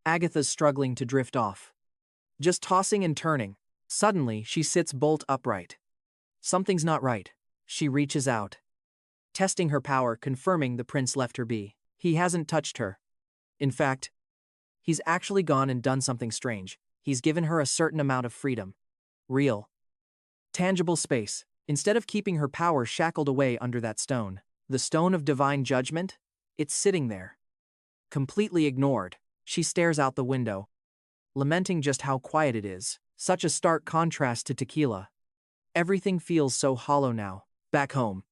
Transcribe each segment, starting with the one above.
Agatha's struggling to drift off, just tossing and turning. Suddenly, she sits bolt upright. Something's not right. She reaches out, testing her power, confirming the prince left her be. He hasn't touched her. In fact, he's actually gone and done something strange. He's given her a certain amount of freedom. Real, tangible space. Instead of keeping her power shackled away under that stone, the Stone of Divine Judgement, it's sitting there, completely ignored. She stares out the window, lamenting just how quiet it is. Such a stark contrast to Tequila. Everything feels so hollow now. Back home,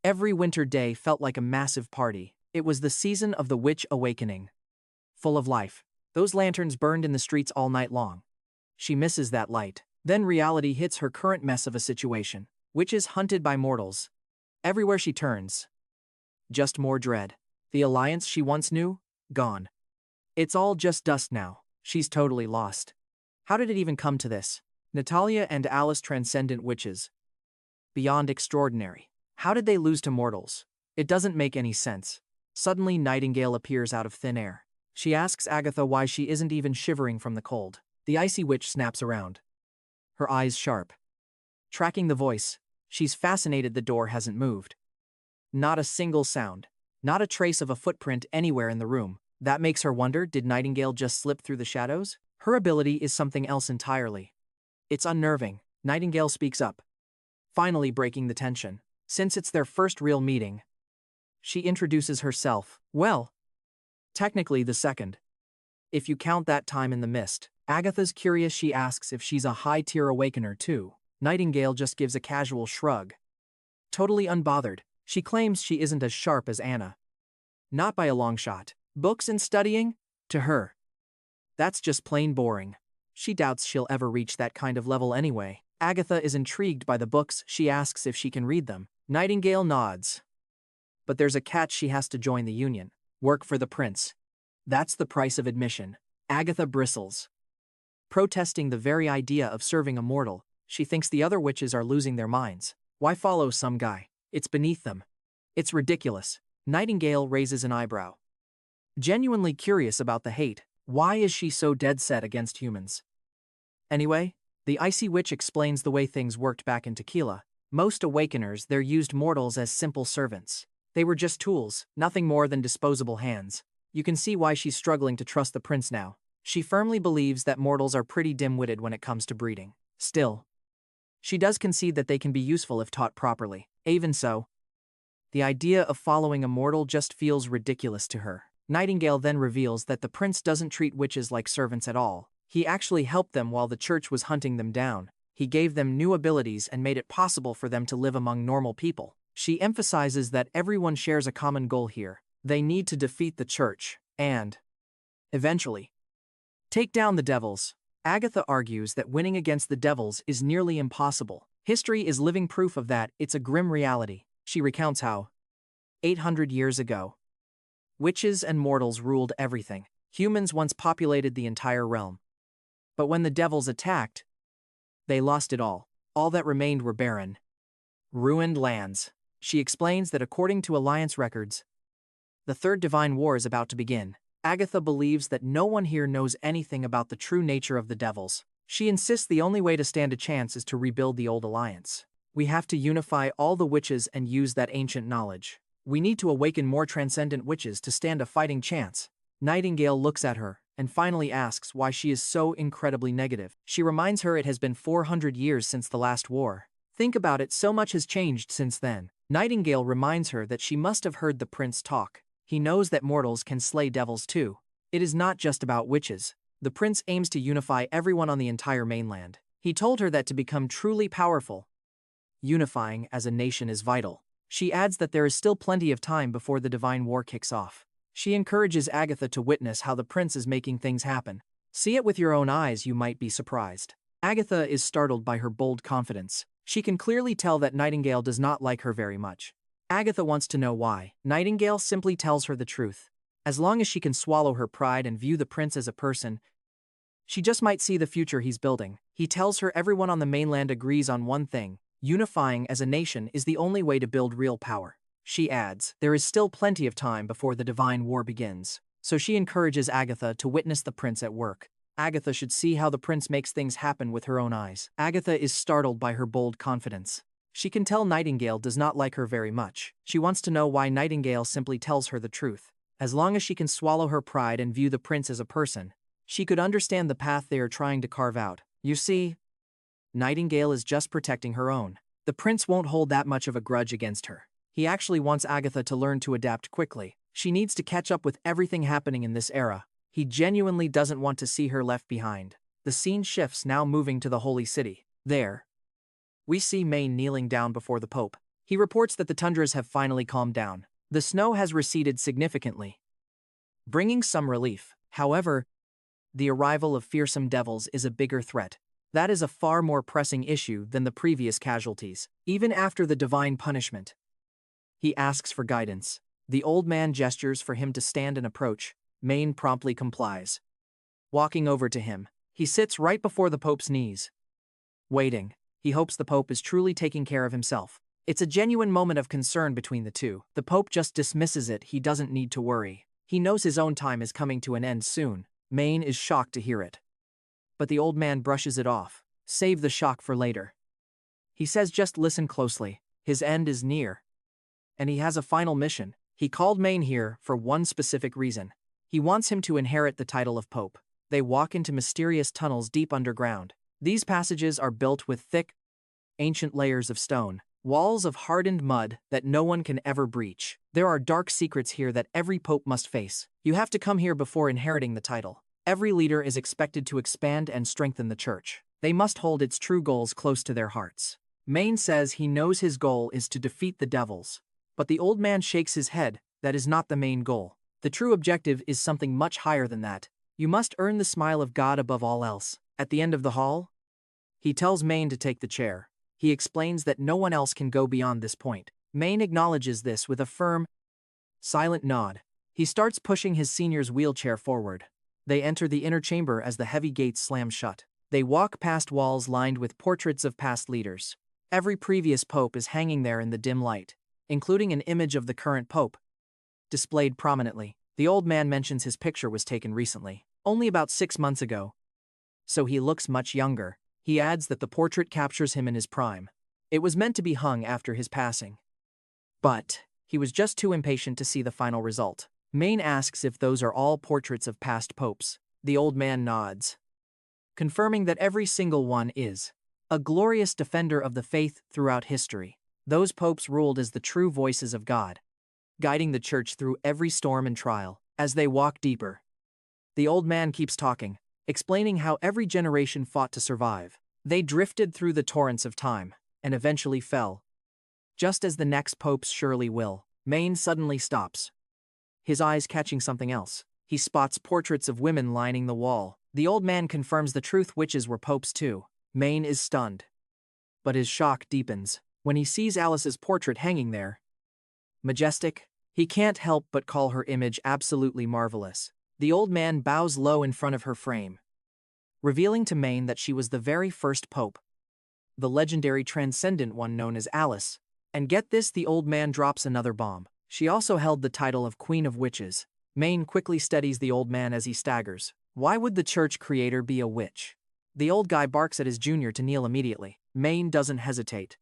every winter day felt like a massive party. It was the season of the witch awakening. Full of life. Those lanterns burned in the streets all night long. She misses that light. Then reality hits her current mess of a situation. Witches hunted by mortals. Everywhere she turns, just more dread. The alliance she once knew, gone. It's all just dust now. She's totally lost. How did it even come to this? Natalia and Alice, transcendent witches. Beyond extraordinary. How did they lose to mortals? It doesn't make any sense. Suddenly Nightingale appears out of thin air. She asks Agatha why she isn't even shivering from the cold. The icy witch snaps around, her eyes sharp, tracking the voice. She's fascinated the door hasn't moved. Not a single sound. Not a trace of a footprint anywhere in the room. That makes her wonder, did Nightingale just slip through the shadows? Her ability is something else entirely. It's unnerving. Nightingale speaks up, finally breaking the tension. Since it's their first real meeting, she introduces herself. Well, technically the second, if you count that time in the mist. Agatha's curious. She asks if she's a high-tier awakener too. Nightingale just gives a casual shrug, totally unbothered. She claims she isn't as sharp as Anna. Not by a long shot. Books and studying? To her, that's just plain boring. She doubts she'll ever reach that kind of level anyway. Agatha is intrigued by the books. She asks if she can read them. Nightingale nods. But there's a catch: she has to join the union. Work for the prince. That's the price of admission. Agatha bristles, protesting the very idea of serving a mortal. She thinks the other witches are losing their minds. Why follow some guy? It's beneath them. It's ridiculous. Nightingale raises an eyebrow, genuinely curious about the hate. Why is she so dead set against humans? Anyway, the icy witch explains the way things worked back in Tequila. Most awakeners there used mortals as simple servants. They were just tools, nothing more than disposable hands. You can see why she's struggling to trust the prince now. She firmly believes that mortals are pretty dim-witted when it comes to breeding. Still, she does concede that they can be useful if taught properly. Even so, the idea of following a mortal just feels ridiculous to her. Nightingale then reveals that the prince doesn't treat witches like servants at all. He actually helped them while the church was hunting them down. He gave them new abilities and made it possible for them to live among normal people. She emphasizes that everyone shares a common goal here. They need to defeat the church and, eventually, take down the devils. Agatha argues that winning against the devils is nearly impossible. History is living proof of that. It's a grim reality. She recounts how, 800 years ago, witches and mortals ruled everything. Humans once populated the entire realm. But when the devils attacked, they lost it all. All that remained were barren, ruined lands. She explains that according to Alliance records, the Third Divine War is about to begin. Agatha believes that no one here knows anything about the true nature of the devils. She insists the only way to stand a chance is to rebuild the old alliance. We have to unify all the witches and use that ancient knowledge. We need to awaken more transcendent witches to stand a fighting chance. Nightingale looks at her and finally asks why she is so incredibly negative. She reminds her it has been 400 years since the last war. Think about it, so much has changed since then. Nightingale reminds her that she must have heard the prince talk. He knows that mortals can slay devils too. It is not just about witches. The prince aims to unify everyone on the entire mainland. He told her that to become truly powerful, unifying as a nation is vital. She adds that there is still plenty of time before the Divine War kicks off. She encourages Agatha to witness how the prince is making things happen. See it with your own eyes, you might be surprised. Agatha is startled by her bold confidence. She can clearly tell that Nightingale does not like her very much. Agatha wants to know why. Nightingale simply tells her the truth. As long as she can swallow her pride and view the prince as a person, she just might see the future he's building. He tells her everyone on the mainland agrees on one thing: unifying as a nation is the only way to build real power. She adds, there is still plenty of time before the Divine War begins. so she encourages Agatha to witness the prince at work. Agatha should see how the prince makes things happen with her own eyes. Agatha is startled by her bold confidence. She can tell Nightingale does not like her very much. She wants to know why Nightingale simply tells her the truth. As long as she can swallow her pride and view the prince as a person, she could understand the path they are trying to carve out. You see, Nightingale is just protecting her own. The prince won't hold that much of a grudge against her. He actually wants Agatha to learn to adapt quickly. She needs to catch up with everything happening in this era. He genuinely doesn't want to see her left behind. The scene shifts, now moving to the Holy City. There, we see Maine kneeling down before the Pope. He reports that the tundras have finally calmed down. The snow has receded significantly, bringing some relief. However, the arrival of fearsome devils is a bigger threat. That is a far more pressing issue than the previous casualties. Even after the divine punishment, he asks for guidance. The old man gestures for him to stand and approach. Maine promptly complies. Walking over to him, he sits right before the Pope's knees. Waiting, he hopes the Pope is truly taking care of himself. It's a genuine moment of concern between the two. The Pope just dismisses it. He doesn't need to worry. He knows his own time is coming to an end soon. Maine is shocked to hear it. But the old man brushes it off. Save the shock for later. He says just listen closely. His end is near. And he has a final mission. He called Maine here for one specific reason. He wants him to inherit the title of Pope. They walk into mysterious tunnels deep underground. These passages are built with thick, ancient layers of stone, walls of hardened mud that no one can ever breach. There are dark secrets here that every pope must face. You have to come here before inheriting the title. Every leader is expected to expand and strengthen the church. They must hold its true goals close to their hearts. Maine says he knows his goal is to defeat the devils. But the old man shakes his head. That is not the main goal. The true objective is something much higher than that. You must earn the smile of God above all else. At the end of the hall, he tells Maine to take the chair. He explains that no one else can go beyond this point. Maine acknowledges this with a firm, silent nod. He starts pushing his senior's wheelchair forward. They enter the inner chamber as the heavy gates slam shut. They walk past walls lined with portraits of past leaders. Every previous pope is hanging there in the dim light, including an image of the current pope, displayed prominently. The old man mentions his picture was taken recently, only about 6 months ago, so he looks much younger. He adds that the portrait captures him in his prime. It was meant to be hung after his passing. But he was just too impatient to see the final result. Maine asks if those are all portraits of past popes. The old man nods, confirming that every single one is a glorious defender of the faith throughout history. Those popes ruled as the true voices of God, guiding the church through every storm and trial. As they walk deeper, the old man keeps talking, explaining how every generation fought to survive. They drifted through the torrents of time, and eventually fell, just as the next popes surely will. Maine suddenly stops, his eyes catching something else. He spots portraits of women lining the wall. The old man confirms the truth, witches were popes too. Maine is stunned, but his shock deepens when he sees Alice's portrait hanging there. Majestic, he can't help but call her image absolutely marvelous. The old man bows low in front of her frame, revealing to Maine that she was the very first pope, the legendary transcendent one known as Alice. And get this, the old man drops another bomb. She also held the title of Queen of Witches. Maine quickly steadies the old man as he staggers. Why would the church creator be a witch? The old guy barks at his junior to kneel immediately. Maine doesn't hesitate,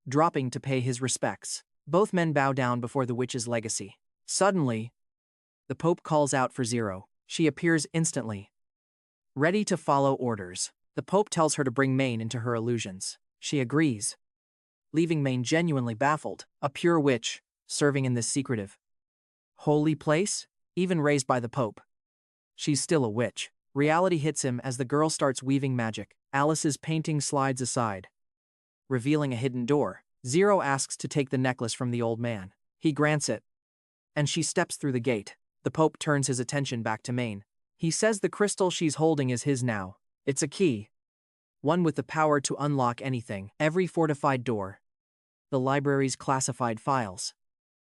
dropping to pay his respects. Both men bow down before the witch's legacy. Suddenly, the Pope calls out for Zero. She appears instantly, ready to follow orders. The Pope tells her to bring Maine into her illusions. She agrees, leaving Maine genuinely baffled. A pure witch, serving in this secretive, holy place? Even raised by the Pope, she's still a witch. Reality hits him as the girl starts weaving magic. Alice's painting slides aside, revealing a hidden door. Zero asks to take the necklace from the old man. He grants it, and she steps through the gate. The Pope turns his attention back to Maine. He says the crystal she's holding is his now. It's a key, one with the power to unlock anything, every fortified door, the library's classified files,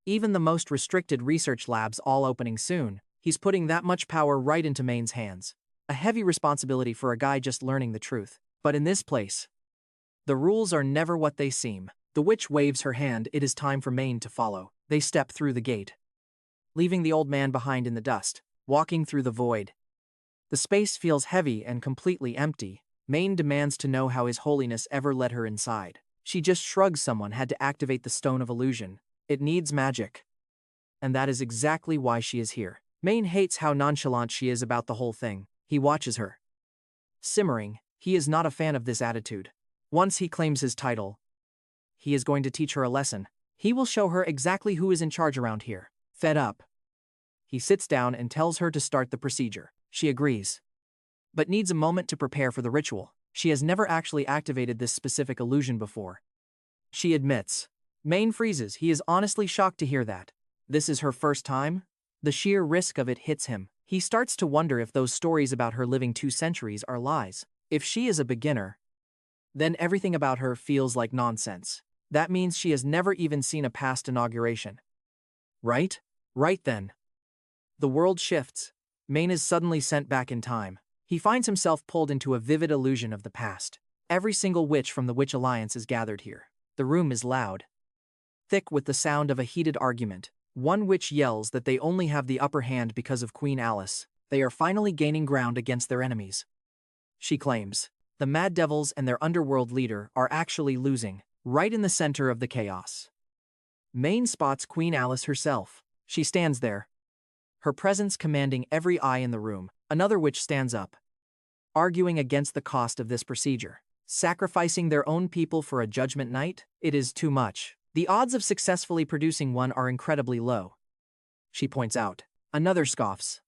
even the most restricted research labs, all opening soon. He's putting that much power right into Maine's hands. A heavy responsibility for a guy just learning the truth. But in this place, the rules are never what they seem. The witch waves her hand. It is time for Maine to follow. They step through the gate, leaving the old man behind in the dust. walking through the void. The space feels heavy and completely empty. Maine demands to know how His Holiness ever let her inside. She just shrugs. Someone had to activate the Stone of Illusion. It needs magic. And that is exactly why she is here. Maine hates how nonchalant she is about the whole thing. He watches her. Simmering, he is not a fan of this attitude. Once he claims his title, he is going to teach her a lesson. He will show her exactly who is in charge around here. Fed up, he sits down and tells her to start the procedure. She agrees, but needs a moment to prepare for the ritual. She has never actually activated this specific illusion before. She admits. Maine freezes. He is honestly shocked to hear that. This is her first time? The sheer risk of it hits him. He starts to wonder if those stories about her living 2 centuries are lies. If she is a beginner, then everything about her feels like nonsense. That means she has never even seen a past inauguration. Right? Right then. The world shifts. Maine is suddenly sent back in time. He finds himself pulled into a vivid illusion of the past. Every single witch from the Witch Alliance is gathered here. The room is loud, thick with the sound of a heated argument. One witch yells that they only have the upper hand because of Queen Alice. They are finally gaining ground against their enemies. She claims the Mad Devils and their underworld leader are actually losing, right in the center of the chaos. Maine spots Queen Alice herself. She stands there, her presence commanding every eye in the room. Another witch stands up, arguing against the cost of this procedure. Sacrificing their own people for a judgment night? It is too much. The odds of successfully producing one are incredibly low, she points out. Another scoffs,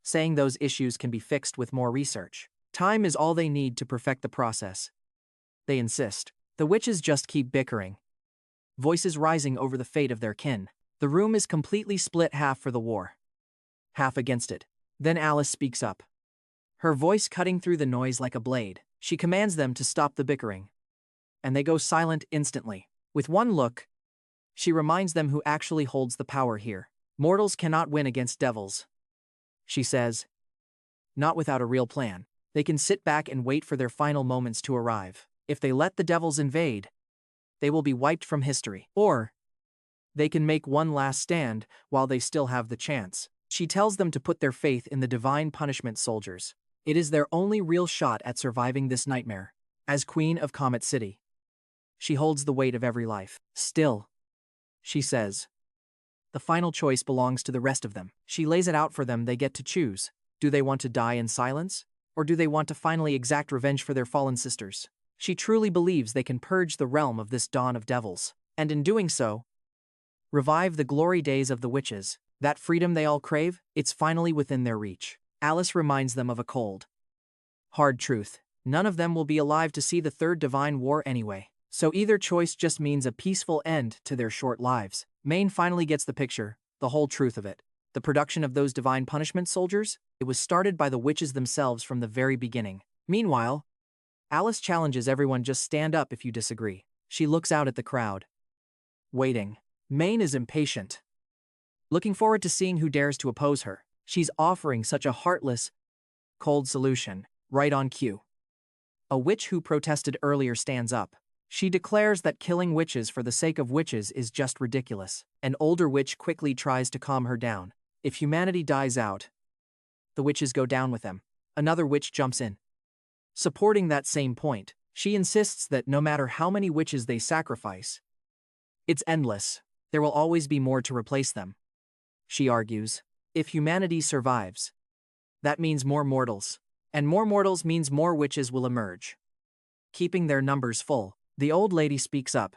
saying those issues can be fixed with more research. Time is all they need to perfect the process. They insist. The witches just keep bickering, voices rising over the fate of their kin. The room is completely split, half for the war, half against it. Then Alice speaks up, her voice cutting through the noise like a blade. She commands them to stop the bickering, and they go silent instantly. With one look, she reminds them who actually holds the power here. Mortals cannot win against devils, she says. Not without a real plan. They can sit back and wait for their final moments to arrive. If they let the devils invade, they will be wiped from history. Or they can make one last stand while they still have the chance. She tells them to put their faith in the divine punishment soldiers. It is their only real shot at surviving this nightmare. As Queen of Comet City, she holds the weight of every life. Still, she says, the final choice belongs to the rest of them. She lays it out for them. They get to choose. Do they want to die in silence? Or do they want to finally exact revenge for their fallen sisters? She truly believes they can purge the realm of this dawn of devils, and in doing so, revive the glory days of the witches. That freedom they all crave, it's finally within their reach. Alice reminds them of a cold, hard truth. None of them will be alive to see the Third Divine War anyway. So either choice just means a peaceful end to their short lives. Maine finally gets the picture, the whole truth of it. The production of those divine punishment soldiers, it was started by the witches themselves from the very beginning. Meanwhile, Alice challenges everyone, just stand up if you disagree. She looks out at the crowd, waiting. Maine is impatient, looking forward to seeing who dares to oppose her. She's offering such a heartless, cold solution, right on cue. A witch who protested earlier stands up. She declares that killing witches for the sake of witches is just ridiculous. An older witch quickly tries to calm her down. If humanity dies out, the witches go down with them. Another witch jumps in, supporting that same point. She insists that no matter how many witches they sacrifice, it's endless. There will always be more to replace them. She argues, if humanity survives, that means more mortals. And more mortals means more witches will emerge, keeping their numbers full. The old lady speaks up,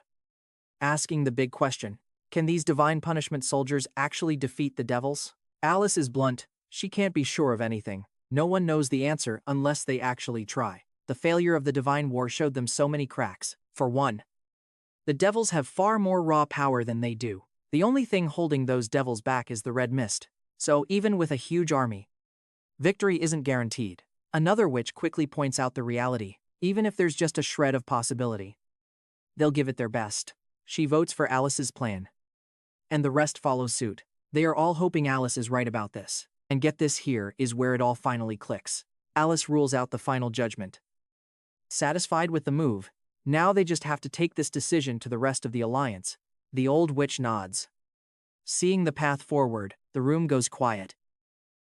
asking the big question. Can these divine punishment soldiers actually defeat the devils? Alice is blunt. She can't be sure of anything. No one knows the answer unless they actually try. The failure of the divine war showed them so many cracks. For one, the devils have far more raw power than they do. The only thing holding those devils back is the red mist. So even with a huge army, victory isn't guaranteed. Another witch quickly points out the reality. Even if there's just a shred of possibility, they'll give it their best. She votes for Alice's plan, and the rest follow suit. They are all hoping Alice is right about this. And get this, here is where it all finally clicks. Alice rules out the final judgment. Satisfied with the move, now they just have to take this decision to the rest of the alliance. The old witch nods. Seeing the path forward, the room goes quiet.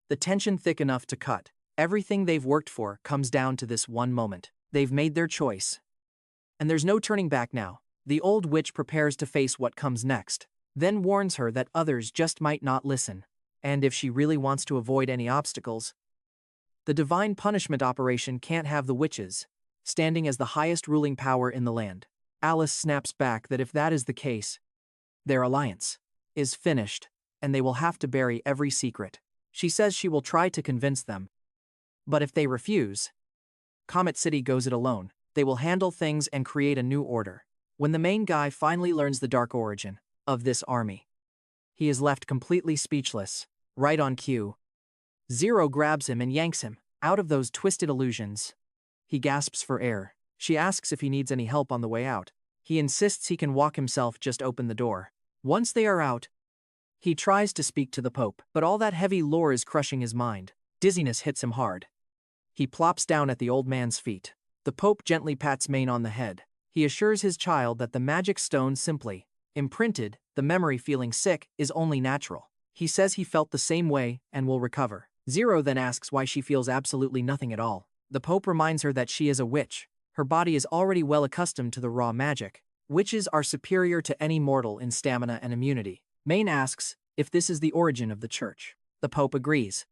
the tension thick enough to cut. Everything they've worked for comes down to this one moment. They've made their choice. And there's no turning back now. The old witch prepares to face what comes next, then warns her that others just might not listen. And if she really wants to avoid any obstacles, the divine punishment operation can't have the witches standing as the highest ruling power in the land. Alice snaps back that if that is the case, their alliance is finished, and they will have to bury every secret. She says she will try to convince them. But if they refuse, Comet City goes it alone. They will handle things and create a new order. When the main guy finally learns the dark origin of this army, he is left completely speechless. Right on cue, Zero grabs him and yanks him out of those twisted illusions. He gasps for air. She asks if he needs any help on the way out. He insists he can walk himself, just open the door. Once they are out, he tries to speak to the Pope, but all that heavy lore is crushing his mind. Dizziness hits him hard. He plops down at the old man's feet. The Pope gently pats Maine on the head. He assures his child that the magic stone simply imprinted the memory. Feeling sick is only natural. He says he felt the same way and will recover. Zero then asks why she feels absolutely nothing at all. The Pope reminds her that she is a witch. Her body is already well accustomed to the raw magic. Witches are superior to any mortal in stamina and immunity. Maine asks if this is the origin of the church. The Pope agrees.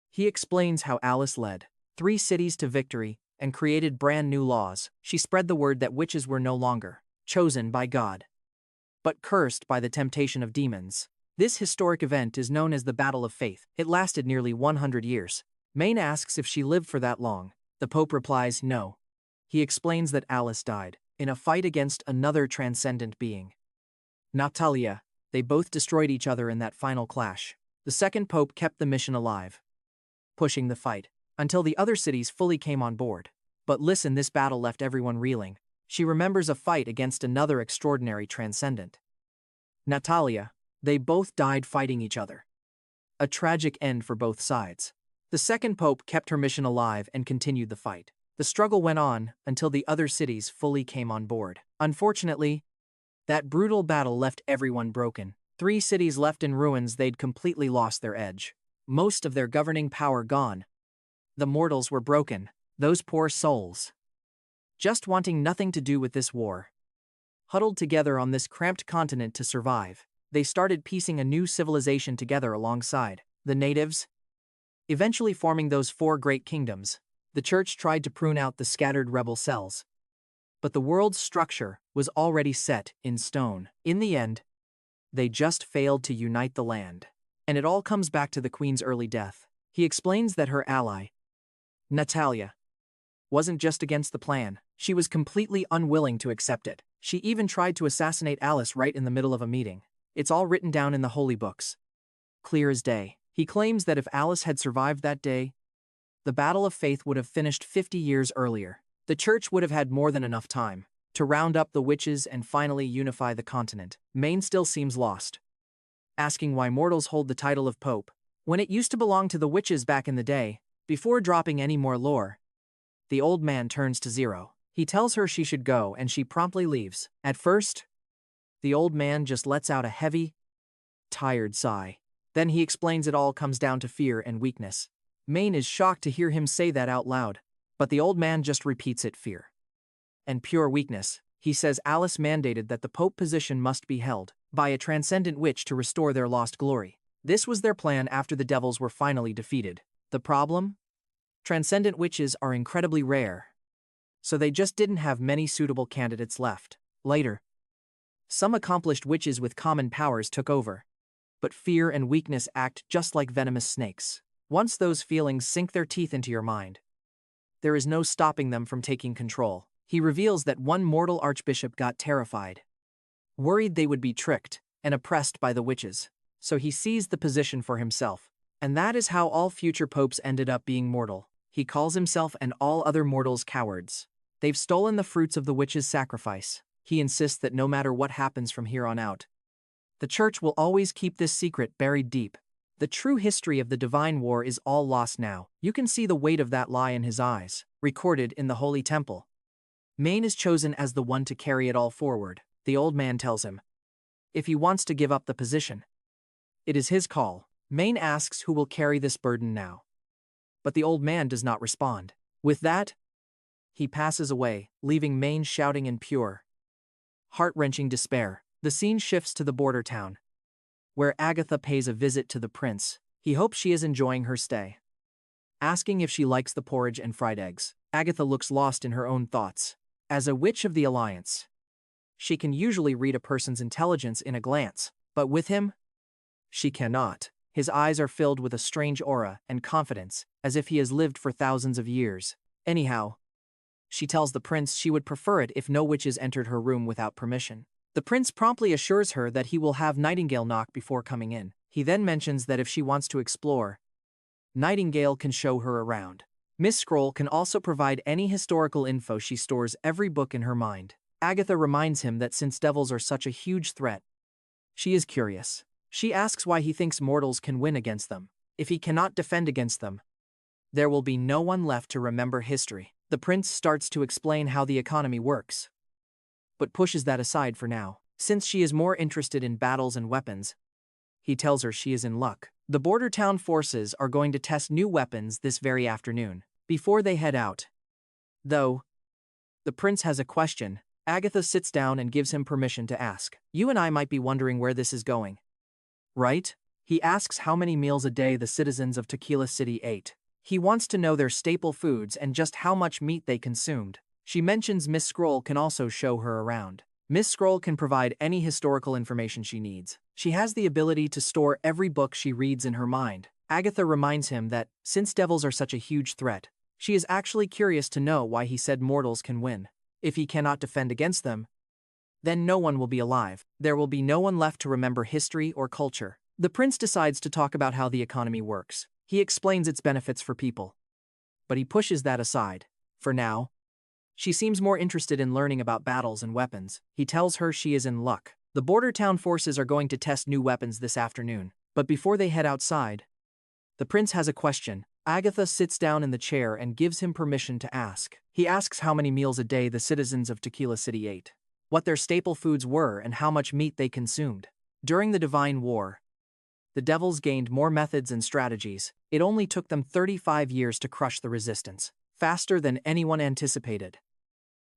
He explains how Alice led 3 cities to victory and created brand new laws. She spread the word that witches were no longer chosen by God, but cursed by the temptation of demons. This historic event is known as the Battle of Faith. It lasted nearly 100 years. Maine asks if she lived for that long. The Pope replies no. He explains that Alice died in a fight against another transcendent being, Natalia. They both destroyed each other in that final clash. The second Pope kept the mission alive, pushing the fight until the other cities fully came on board. But listen, this battle left everyone reeling. She remembers a fight against another extraordinary transcendent, Natalia. They both died fighting each other. A tragic end for both sides. The second Pope kept her mission alive and continued the fight. The struggle went on until the other cities fully came on board. Unfortunately, that brutal battle left everyone broken. 3 cities left in ruins. They'd completely lost their edge. Most of their governing power gone. The mortals were broken. Those poor souls, just wanting nothing to do with this war, huddled together on this cramped continent to survive. They started piecing a new civilization together alongside the natives, eventually forming those 4 great kingdoms. The church tried to prune out the scattered rebel cells, but the world's structure was already set in stone. In the end, they just failed to unite the land. And it all comes back to the Queen's early death. He explains that her ally, Natalia, wasn't just against the plan. She was completely unwilling to accept it. She even tried to assassinate Alice right in the middle of a meeting. It's all written down in the holy books, clear as day. He claims that if Alice had survived that day, the Battle of Faith would have finished 50 years earlier. The church would have had more than enough time to round up the witches and finally unify the continent. Maine still seems lost, asking why mortals hold the title of Pope when it used to belong to the witches back in the day. Before dropping any more lore, the old man turns to Zero. He tells her she should go and she promptly leaves. At first, the old man just lets out a heavy, tired sigh. Then he explains it all comes down to fear and weakness. Maine is shocked to hear him say that out loud, but the old man just repeats it: fear and pure weakness. He says Alice mandated that the Pope position must be held by a transcendent witch to restore their lost glory. This was their plan after the devils were finally defeated. The problem? Transcendent witches are incredibly rare, so they just didn't have many suitable candidates left. Later, some accomplished witches with common powers took over, but fear and weakness act just like venomous snakes. Once those feelings sink their teeth into your mind, there is no stopping them from taking control. He reveals that one mortal archbishop got terrified, worried they would be tricked and oppressed by the witches, so he seized the position for himself. And that is how all future popes ended up being mortal. He calls himself and all other mortals cowards. They've stolen the fruits of the witches' sacrifice. He insists that no matter what happens from here on out, the church will always keep this secret buried deep. The true history of the divine war is all lost now. You can see the weight of that lie in his eyes, recorded in the holy temple. Maine is chosen as the one to carry it all forward. The old man tells him if he wants to give up the position, it is his call. Maine asks who will carry this burden now. But the old man does not respond. With that, he passes away, leaving Maine shouting in pure, heart-wrenching despair. The scene shifts to the border town, where Agatha pays a visit to the prince. He hopes she is enjoying her stay, asking if she likes the porridge and fried eggs. Agatha looks lost in her own thoughts. As a witch of the Alliance, she can usually read a person's intelligence in a glance, but with him, she cannot. His eyes are filled with a strange aura and confidence, as if he has lived for thousands of years. Anyhow, she tells the prince she would prefer it if no witches entered her room without permission. The prince promptly assures her that he will have Nightingale knock before coming in. He then mentions that if she wants to explore, Nightingale can show her around. Miss Scroll can also provide any historical info. She stores every book in her mind. Agatha reminds him that since devils are such a huge threat, she is curious. She asks why he thinks mortals can win against them. If he cannot defend against them, there will be no one left to remember history. The prince starts to explain how the economy works, but pushes that aside for now. Since she is more interested in battles and weapons, he tells her she is in luck. The border town forces are going to test new weapons this very afternoon. Before they head out, though, the prince has a question. Agatha sits down and gives him permission to ask. You and I might be wondering where this is going, right? He asks how many meals a day the citizens of Tequila City ate. He wants to know their staple foods and just how much meat they consumed. She mentions Miss Scroll can also show her around. Miss Scroll can provide any historical information she needs. She has the ability to store every book she reads in her mind. Agatha reminds him that, since devils are such a huge threat, she is actually curious to know why he said mortals can win. If he cannot defend against them, then no one will be alive. There will be no one left to remember history or culture. The prince decides to talk about how the economy works. He explains its benefits for people, but he pushes that aside. For now, she seems more interested in learning about battles and weapons. He tells her she is in luck. The border town forces are going to test new weapons this afternoon, but before they head outside, the prince has a question. Agatha sits down in the chair and gives him permission to ask. He asks how many meals a day the citizens of Tequila City ate, what their staple foods were, and how much meat they consumed. During the Divine War, the devils gained more methods and strategies. It only took them 35 years to crush the resistance, faster than anyone anticipated.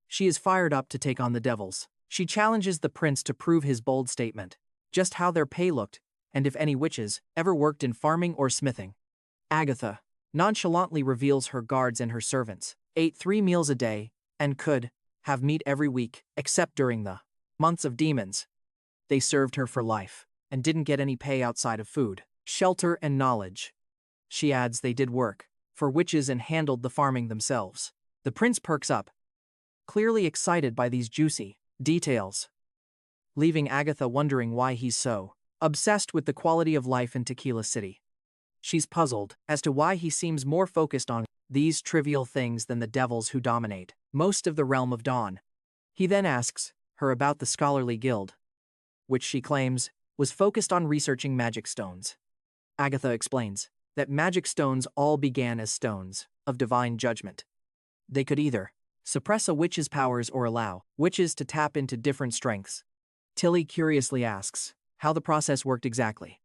She is fired up to take on the devils. She challenges the prince to prove his bold statement, just how their pay looked, and if any witches ever worked in farming or smithing. Agatha nonchalantly reveals her guards and her servants ate 3 meals a day and could have meat every week, except during the months of demons. They served her for life and didn't get any pay outside of food, shelter, and knowledge. She adds they did work for witches and handled the farming themselves. The prince perks up, clearly excited by these juicy details, leaving Agatha wondering why he's so obsessed with the quality of life in Tequila City. She's puzzled as to why he seems more focused on these trivial things than the devils who dominate most of the realm of Dawn. He then asks her about the Scholarly Guild, which she claims was focused on researching magic stones. Agatha explains that magic stones all began as stones of divine judgment. They could either suppress a witch's powers or allow witches to tap into different strengths. Tilly curiously asks how the process worked exactly.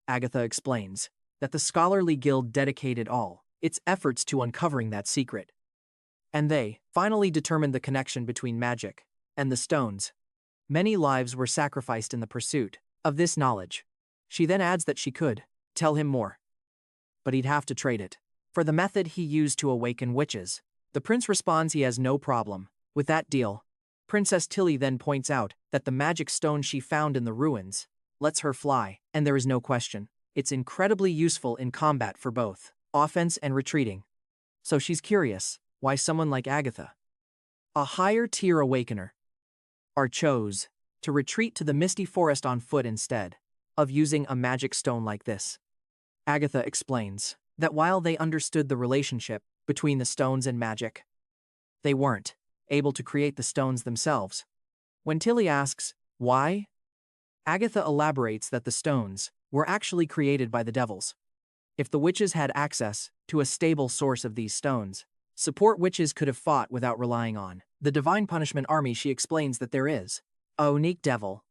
Agatha explains that the Scholarly Guild dedicated all its efforts to uncovering that secret, and they finally determined the connection between magic and the stones. Many lives were sacrificed in the pursuit of this knowledge. She then adds that she could tell him more, but he'd have to trade it for the method he used to awaken witches. The prince responds he has no problem with that deal. Princess Tilly then points out that the magic stone she found in the ruins lets her fly, and there is no question it's incredibly useful in combat for both offense and retreating. So she's curious why someone like Agatha, a higher tier awakener, chose to retreat to the misty forest on foot instead of using a magic stone like this. Agatha explains that while they understood the relationship between the stones and magic, they weren't able to create the stones themselves. When Tilly asks why, Agatha elaborates that the stones were actually created by the devils. If the witches had access to a stable source of these stones, support witches could have fought without relying on the Divine Punishment Army. She explains that there is a unique devil,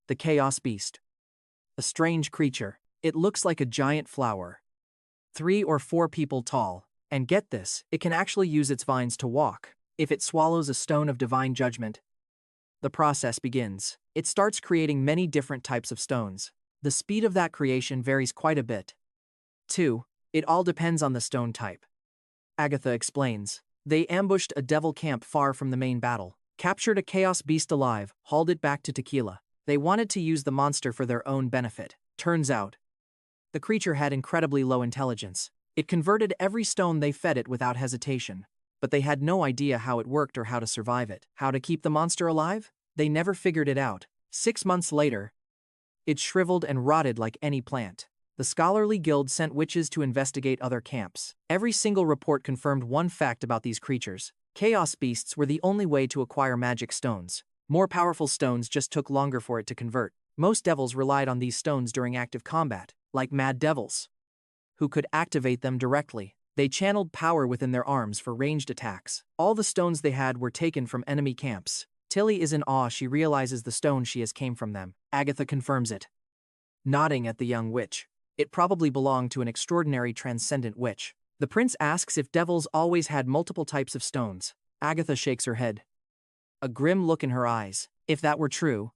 the Chaos Beast, a strange creature. It looks like a giant flower, 3 or 4 people tall. And get this, it can actually use its vines to walk. If it swallows a Stone of Divine Judgement, the process begins. It starts creating many different types of stones. The speed of that creation varies quite a bit. 2. It all depends on the stone type. Agatha explains. They ambushed a devil camp far from the main battle, captured a chaos beast alive, hauled it back to Tequila. They wanted to use the monster for their own benefit. Turns out, the creature had incredibly low intelligence. It converted every stone they fed it without hesitation. But they had no idea how it worked or how to survive it. How to keep the monster alive? They never figured it out. 6 months later, it shriveled and rotted like any plant. The scholarly guild sent witches to investigate other camps. Every single report confirmed one fact about these creatures. Chaos beasts were the only way to acquire magic stones. More powerful stones just took longer for it to convert. Most devils relied on these stones during active combat, like mad devils, who could activate them directly. They channeled power within their arms for ranged attacks. All the stones they had were taken from enemy camps. Tilly is in awe. She realizes the stone she has came from them. Agatha confirms it, nodding at the young witch. It probably belonged to an extraordinary transcendent witch. The prince asks if devils always had multiple types of stones. Agatha shakes her head, a grim look in her eyes. If that were true,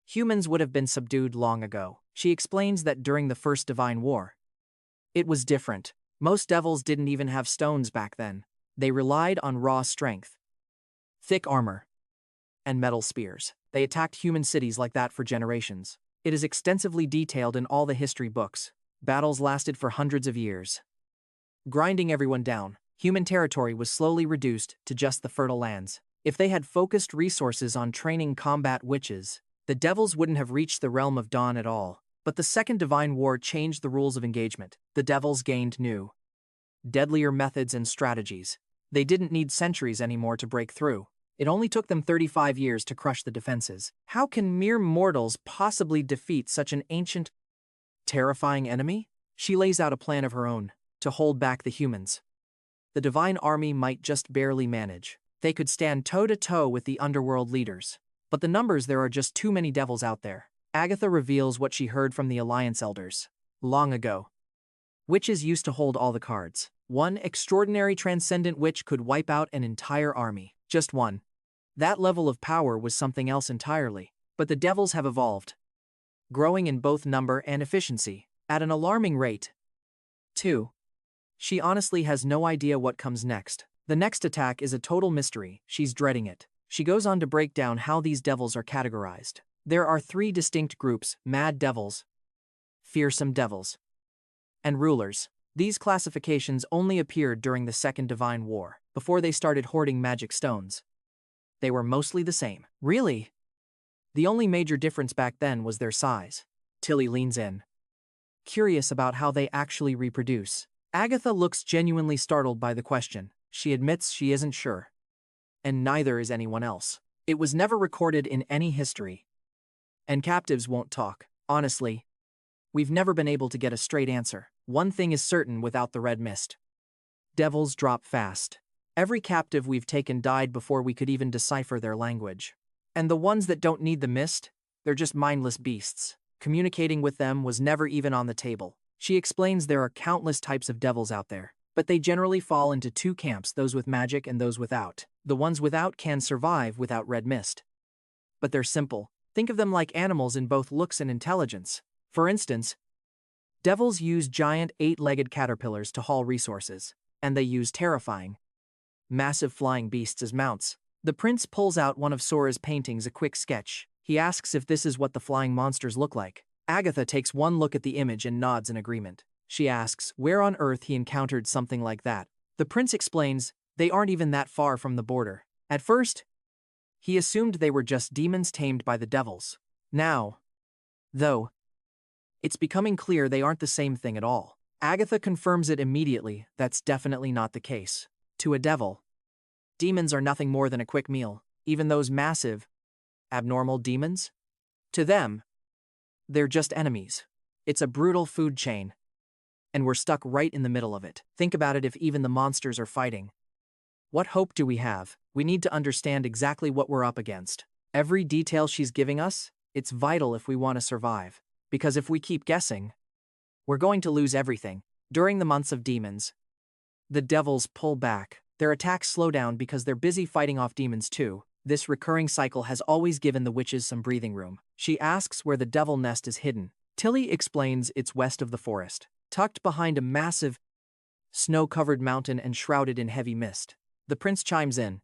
humans would have been subdued long ago. She explains that during the First Divine War, it was different. Most devils didn't even have stones back then. They relied on raw strength, thick armor, and metal spears. They attacked human cities like that for generations. It is extensively detailed in all the history books. Battles lasted for hundreds of years, grinding everyone down. Human territory was slowly reduced to just the fertile lands. If they had focused resources on training combat witches, the devils wouldn't have reached the realm of dawn at all. But the Second Divine War changed the rules of engagement. The devils gained new, deadlier methods and strategies. They didn't need centuries anymore to break through. It only took them 35 years to crush the defenses. How can mere mortals possibly defeat such an ancient, terrifying enemy? She lays out a plan of her own to hold back the humans. The divine army might just barely manage. They could stand toe-to-toe with the underworld leaders. But the numbers, there are just too many devils out there. Agatha reveals what she heard from the Alliance elders. Long ago, witches used to hold all the cards. One extraordinary transcendent witch could wipe out an entire army. Just one. That level of power was something else entirely. But the devils have evolved, growing in both number and efficiency, at an alarming rate. 2. She honestly has no idea what comes next. The next attack is a total mystery. She's dreading it. She goes on to break down how these devils are categorized. There are 3 distinct groups: mad devils, fearsome devils, and rulers. These classifications only appeared during the Second Divine War, before they started hoarding magic stones. They were mostly the same. Really? The only major difference back then was their size. Tilly leans in, curious about how they actually reproduce. Agatha looks genuinely startled by the question. She admits she isn't sure. And neither is anyone else. It was never recorded in any history. And captives won't talk. Honestly, we've never been able to get a straight answer. One thing is certain without the red mist: devils drop fast. Every captive we've taken died before we could even decipher their language. And the ones that don't need the mist, they're just mindless beasts. Communicating with them was never even on the table. She explains there are countless types of devils out there, but they generally fall into 2 camps: those with magic and those without. The ones without can survive without red mist, but they're simple. Think of them like animals in both looks and intelligence. For instance, devils use giant 8-legged caterpillars to haul resources, and they use terrifying, massive flying beasts as mounts. The prince pulls out one of Sora's paintings, a quick sketch. He asks if this is what the flying monsters look like. Agatha takes one look at the image and nods in agreement. She asks where on earth he encountered something like that. The prince explains they aren't even that far from the border. At first, he assumed they were just demons tamed by the devils. Now, though, it's becoming clear they aren't the same thing at all. Agatha confirms it immediately. That's definitely not the case. To a devil, demons are nothing more than a quick meal. Even those massive, abnormal demons? To them, they're just enemies. It's a brutal food chain, and we're stuck right in the middle of it. Think about it, if even the monsters are fighting, what hope do we have? We need to understand exactly what we're up against. Every detail she's giving us, it's vital if we want to survive. Because if we keep guessing, We're going to lose everything. During the months of demons, the devils pull back. Their attacks slow down because they're busy fighting off demons too. This recurring cycle has always given the witches some breathing room. She asks where the devil nest is hidden. Tilly explains it's west of the forest, tucked behind a massive, snow-covered mountain and shrouded in heavy mist. The prince chimes in,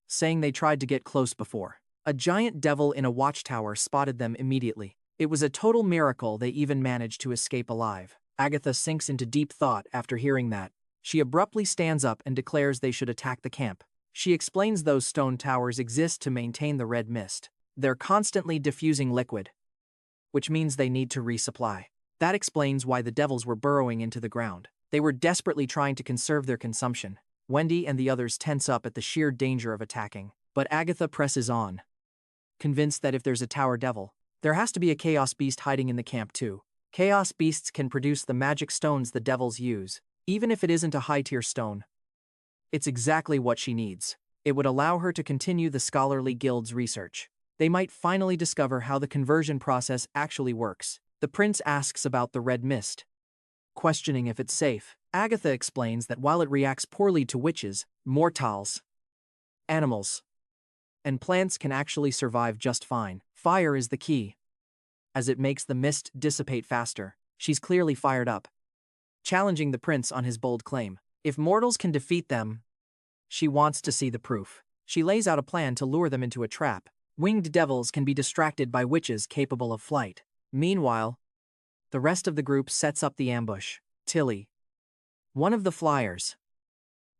saying they tried to get close before. A giant devil in a watchtower spotted them immediately. It was a total miracle they even managed to escape alive. Agatha sinks into deep thought after hearing that. She abruptly stands up and declares they should attack the camp. She explains those stone towers exist to maintain the red mist. They're constantly diffusing liquid, which means they need to resupply. That explains why the devils were burrowing into the ground. They were desperately trying to conserve their consumption. Wendy and the others tense up at the sheer danger of attacking. But Agatha presses on, convinced that if there's a tower devil, there has to be a chaos beast hiding in the camp too. Chaos beasts can produce the magic stones the devils use, even if it isn't a high-tier stone. It's exactly what she needs. It would allow her to continue the scholarly guild's research. They might finally discover how the conversion process actually works. The prince asks about the red mist, questioning if it's safe. Agatha explains that while it reacts poorly to witches, mortals, animals, and plants can actually survive just fine. Fire is the key, as it makes the mist dissipate faster. She's clearly fired up, challenging the prince on his bold claim. If mortals can defeat them, she wants to see the proof. She lays out a plan to lure them into a trap. Winged devils can be distracted by witches capable of flight. Meanwhile, the rest of the group sets up the ambush. Tilly, one of the flyers,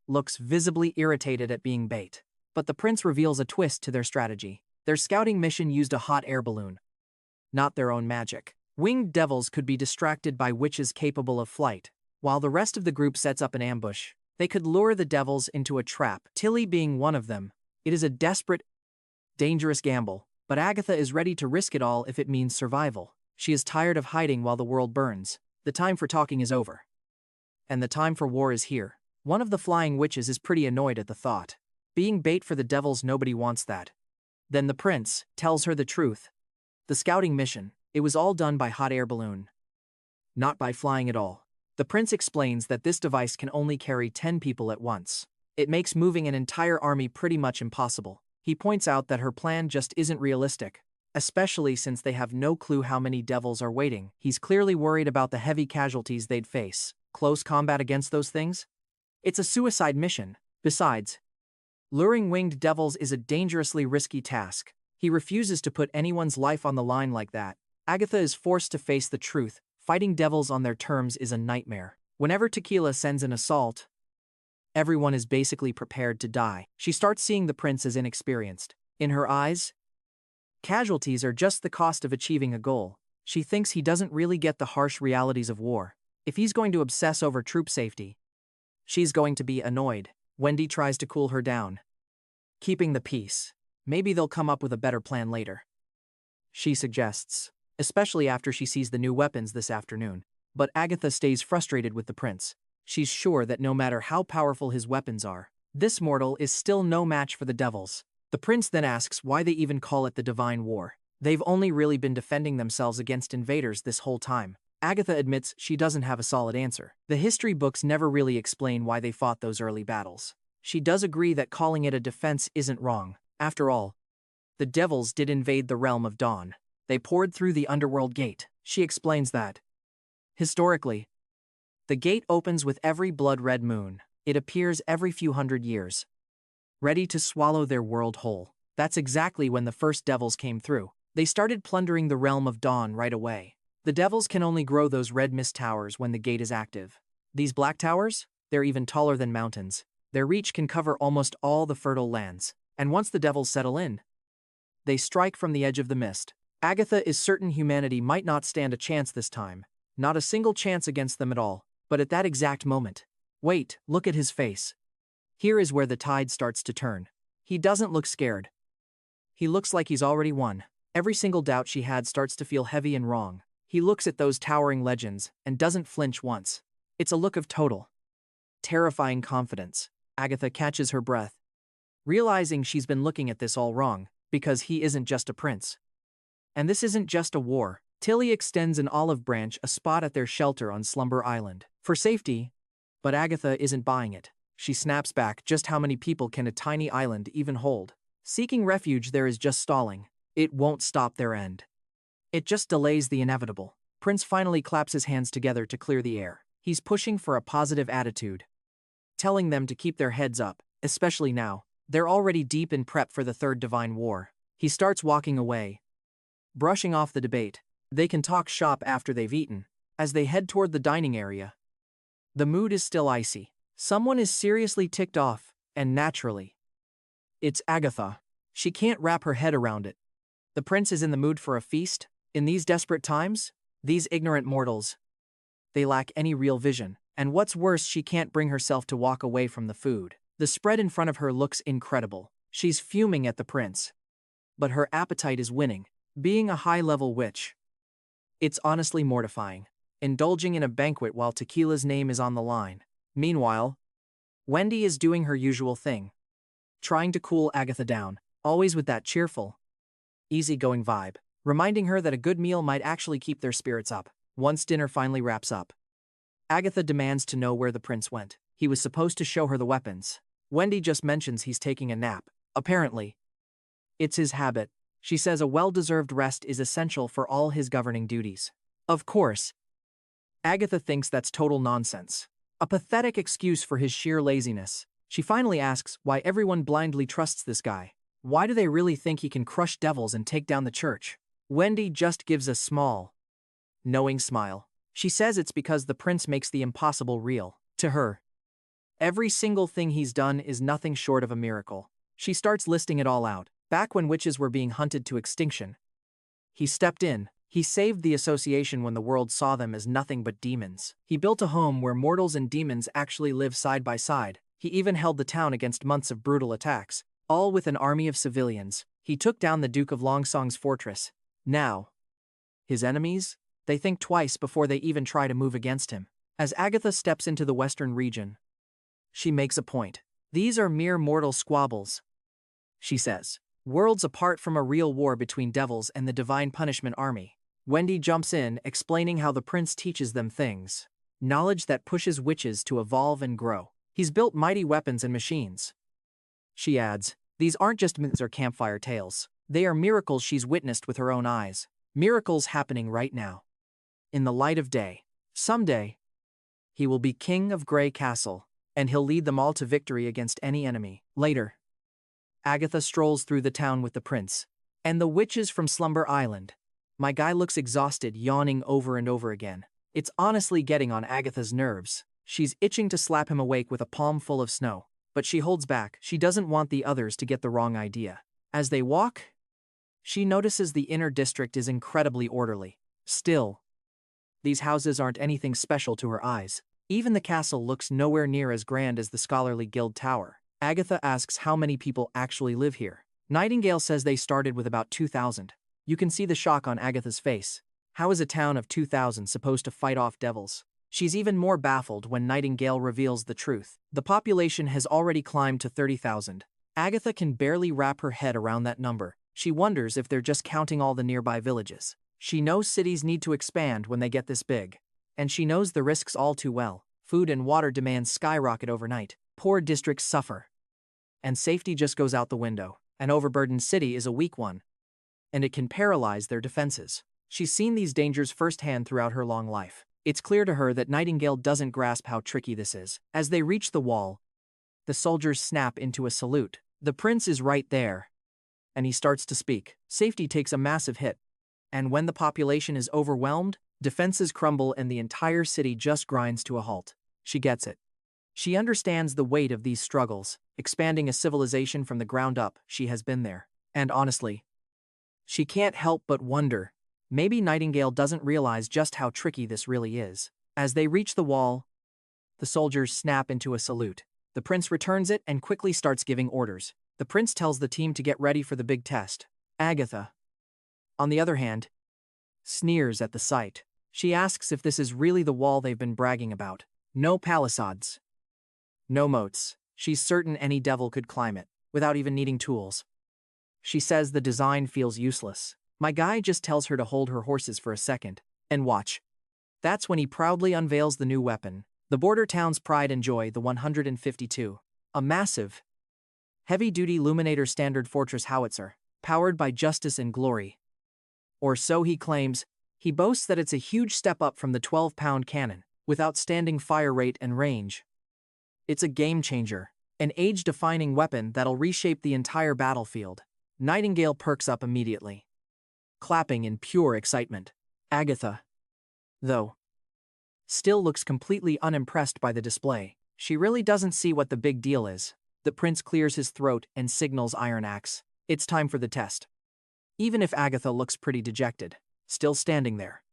looks visibly irritated at being bait. But the prince reveals a twist to their strategy. Their scouting mission used a hot air balloon, not their own magic. Winged devils could be distracted by witches capable of flight, while the rest of the group sets up an ambush. They could lure the devils into a trap, Tilly being one of them. It is a desperate, dangerous gamble, but Agatha is ready to risk it all if it means survival. She is tired of hiding while the world burns. The time for talking is over, and the time for war is here. One of the flying witches is pretty annoyed at the thought. Being bait for the devils, nobody wants that. Then the prince tells her the truth. The scouting mission, it was all done by hot air balloon, not by flying at all. The prince explains that this device can only carry 10 people at once. It makes moving an entire army pretty much impossible. He points out that her plan just isn't realistic, especially since they have no clue how many devils are waiting. He's clearly worried about the heavy casualties they'd face. Close combat against those things? It's a suicide mission. Besides, luring winged devils is a dangerously risky task. He refuses to put anyone's life on the line like that. Agatha is forced to face the truth. Fighting devils on their terms is a nightmare. Whenever Tequila sends an assault, everyone is basically prepared to die. She starts seeing the prince as inexperienced. In her eyes, casualties are just the cost of achieving a goal. She thinks he doesn't really get the harsh realities of war. If he's going to obsess over troop safety, she's going to be annoyed. Wendy tries to cool her down, keeping the peace. Maybe they'll come up with a better plan later, she suggests, especially after she sees the new weapons this afternoon. But Agatha stays frustrated with the prince. She's sure that no matter how powerful his weapons are, this mortal is still no match for the devils. The prince then asks why they even call it the Divine War. They've only really been defending themselves against invaders this whole time. Agatha admits she doesn't have a solid answer. The history books never really explain why they fought those early battles. She does agree that calling it a defense isn't wrong. After all, the devils did invade the realm of Dawn. They poured through the underworld gate. She explains that, historically, the gate opens with every blood-red moon. It appears every few hundred years, ready to swallow their world whole. That's exactly when the first devils came through. They started plundering the realm of Dawn right away. The devils can only grow those red mist towers when the gate is active. These black towers? They're even taller than mountains. Their reach can cover almost all the fertile lands. And once the devils settle in, they strike from the edge of the mist. Agatha is certain humanity might not stand a chance this time. Not a single chance against them at all. But at that exact moment, wait, look at his face. Here is where the tide starts to turn. He doesn't look scared. He looks like he's already won. Every single doubt she had starts to feel heavy and wrong. He looks at those towering legends and doesn't flinch once. It's a look of total, terrifying confidence. Agatha catches her breath, realizing she's been looking at this all wrong, because he isn't just a prince. And this isn't just a war, Tilly extends an olive branch, a spot at their shelter on Slumber Island. For safety, but Agatha isn't buying it. She snaps back. Just how many people can a tiny island even hold? Seeking refuge there is just stalling. It won't stop their end. It just delays the inevitable. Prince finally claps his hands together to clear the air. He's pushing for a positive attitude, telling them to keep their heads up, especially now. They're already deep in prep for the Third Divine War. He starts walking away, brushing off the debate. They can talk shop after they've eaten. As they head toward the dining area, the mood is still icy. Someone is seriously ticked off, and naturally, it's Agatha. She can't wrap her head around it. The prince is in the mood for a feast. In these desperate times, these ignorant mortals, they lack any real vision. And what's worse, she can't bring herself to walk away from the food. The spread in front of her looks incredible. She's fuming at the prince, but her appetite is winning. Being a high-level witch, it's honestly mortifying. Indulging in a banquet while tequila's name is on the line. Meanwhile, Wendy is doing her usual thing, trying to cool Agatha down, always with that cheerful, easygoing vibe, reminding her that a good meal might actually keep their spirits up. Once dinner finally wraps up, Agatha demands to know where the prince went. He was supposed to show her the weapons. Wendy just mentions he's taking a nap. Apparently, it's his habit. She says a well-deserved rest is essential for all his governing duties. Of course, Agatha thinks that's total nonsense. A pathetic excuse for his sheer laziness. She finally asks why everyone blindly trusts this guy. Why do they really think he can crush devils and take down the church? Wendy just gives a small, knowing smile. She says it's because the prince makes the impossible real. To her, every single thing he's done is nothing short of a miracle. She starts listing it all out. Back when witches were being hunted to extinction, he stepped in. He saved the association when the world saw them as nothing but demons. He built a home where mortals and demons actually live side by side. He even held the town against months of brutal attacks, all with an army of civilians. He took down the Duke of Longsong's fortress. Now, his enemies? They think twice before they even try to move against him. As Agatha steps into the western region, she makes a point. These are mere mortal squabbles, she says. Worlds apart from a real war between devils and the Divine Punishment Army. Wendy jumps in, explaining how the prince teaches them things. Knowledge that pushes witches to evolve and grow. He's built mighty weapons and machines. She adds, these aren't just myths or campfire tales. They are miracles she's witnessed with her own eyes. Miracles happening right now, in the light of day. Someday, he will be king of Grey Castle, and he'll lead them all to victory against any enemy. Later, Agatha strolls through the town with the prince and the witches from Slumber Island. My guy looks exhausted, yawning over and over again. It's honestly getting on Agatha's nerves. She's itching to slap him awake with a palm full of snow, but she holds back. She doesn't want the others to get the wrong idea. As they walk, she notices the inner district is incredibly orderly. Still, these houses aren't anything special to her eyes. Even the castle looks nowhere near as grand as the Scholarly Guild Tower. Agatha asks how many people actually live here. Nightingale says they started with about 2,000. You can see the shock on Agatha's face. How is a town of 2,000 supposed to fight off devils? She's even more baffled when Nightingale reveals the truth. The population has already climbed to 30,000. Agatha can barely wrap her head around that number. She wonders if they're just counting all the nearby villages. She knows cities need to expand when they get this big, and she knows the risks all too well. Food and water demands skyrocket overnight. Poor districts suffer, and safety just goes out the window. An overburdened city is a weak one, and it can paralyze their defenses. She's seen these dangers firsthand throughout her long life. It's clear to her that Nightingale doesn't grasp how tricky this is. As they reach the wall, the soldiers snap into a salute. The prince is right there, and he starts to speak. Safety takes a massive hit, and when the population is overwhelmed, defenses crumble and the entire city just grinds to a halt. She gets it. She understands the weight of these struggles, expanding a civilization from the ground up. She has been there. And honestly, she can't help but wonder, maybe Nightingale doesn't realize just how tricky this really is. As they reach the wall, the soldiers snap into a salute. The prince returns it and quickly starts giving orders. The prince tells the team to get ready for the big test. Agatha, on the other hand, sneers at the sight. She asks if this is really the wall they've been bragging about. No palisades, no moats. She's certain any devil could climb it, without even needing tools. She says the design feels useless. My guy just tells her to hold her horses for a second. And watch. That's when he proudly unveils the new weapon. The border town's pride and joy, the 152. A massive, heavy-duty Luminator Standard Fortress Howitzer, powered by justice and glory. Or so he claims. He boasts that it's a huge step up from the 12-pound cannon, with outstanding fire rate and range. It's a game-changer, an age-defining weapon that'll reshape the entire battlefield. Nightingale perks up immediately, clapping in pure excitement. Agatha, though, still looks completely unimpressed by the display. She really doesn't see what the big deal is. The prince clears his throat and signals Iron Axe. It's time for the test. Even if Agatha looks pretty dejected, still standing there,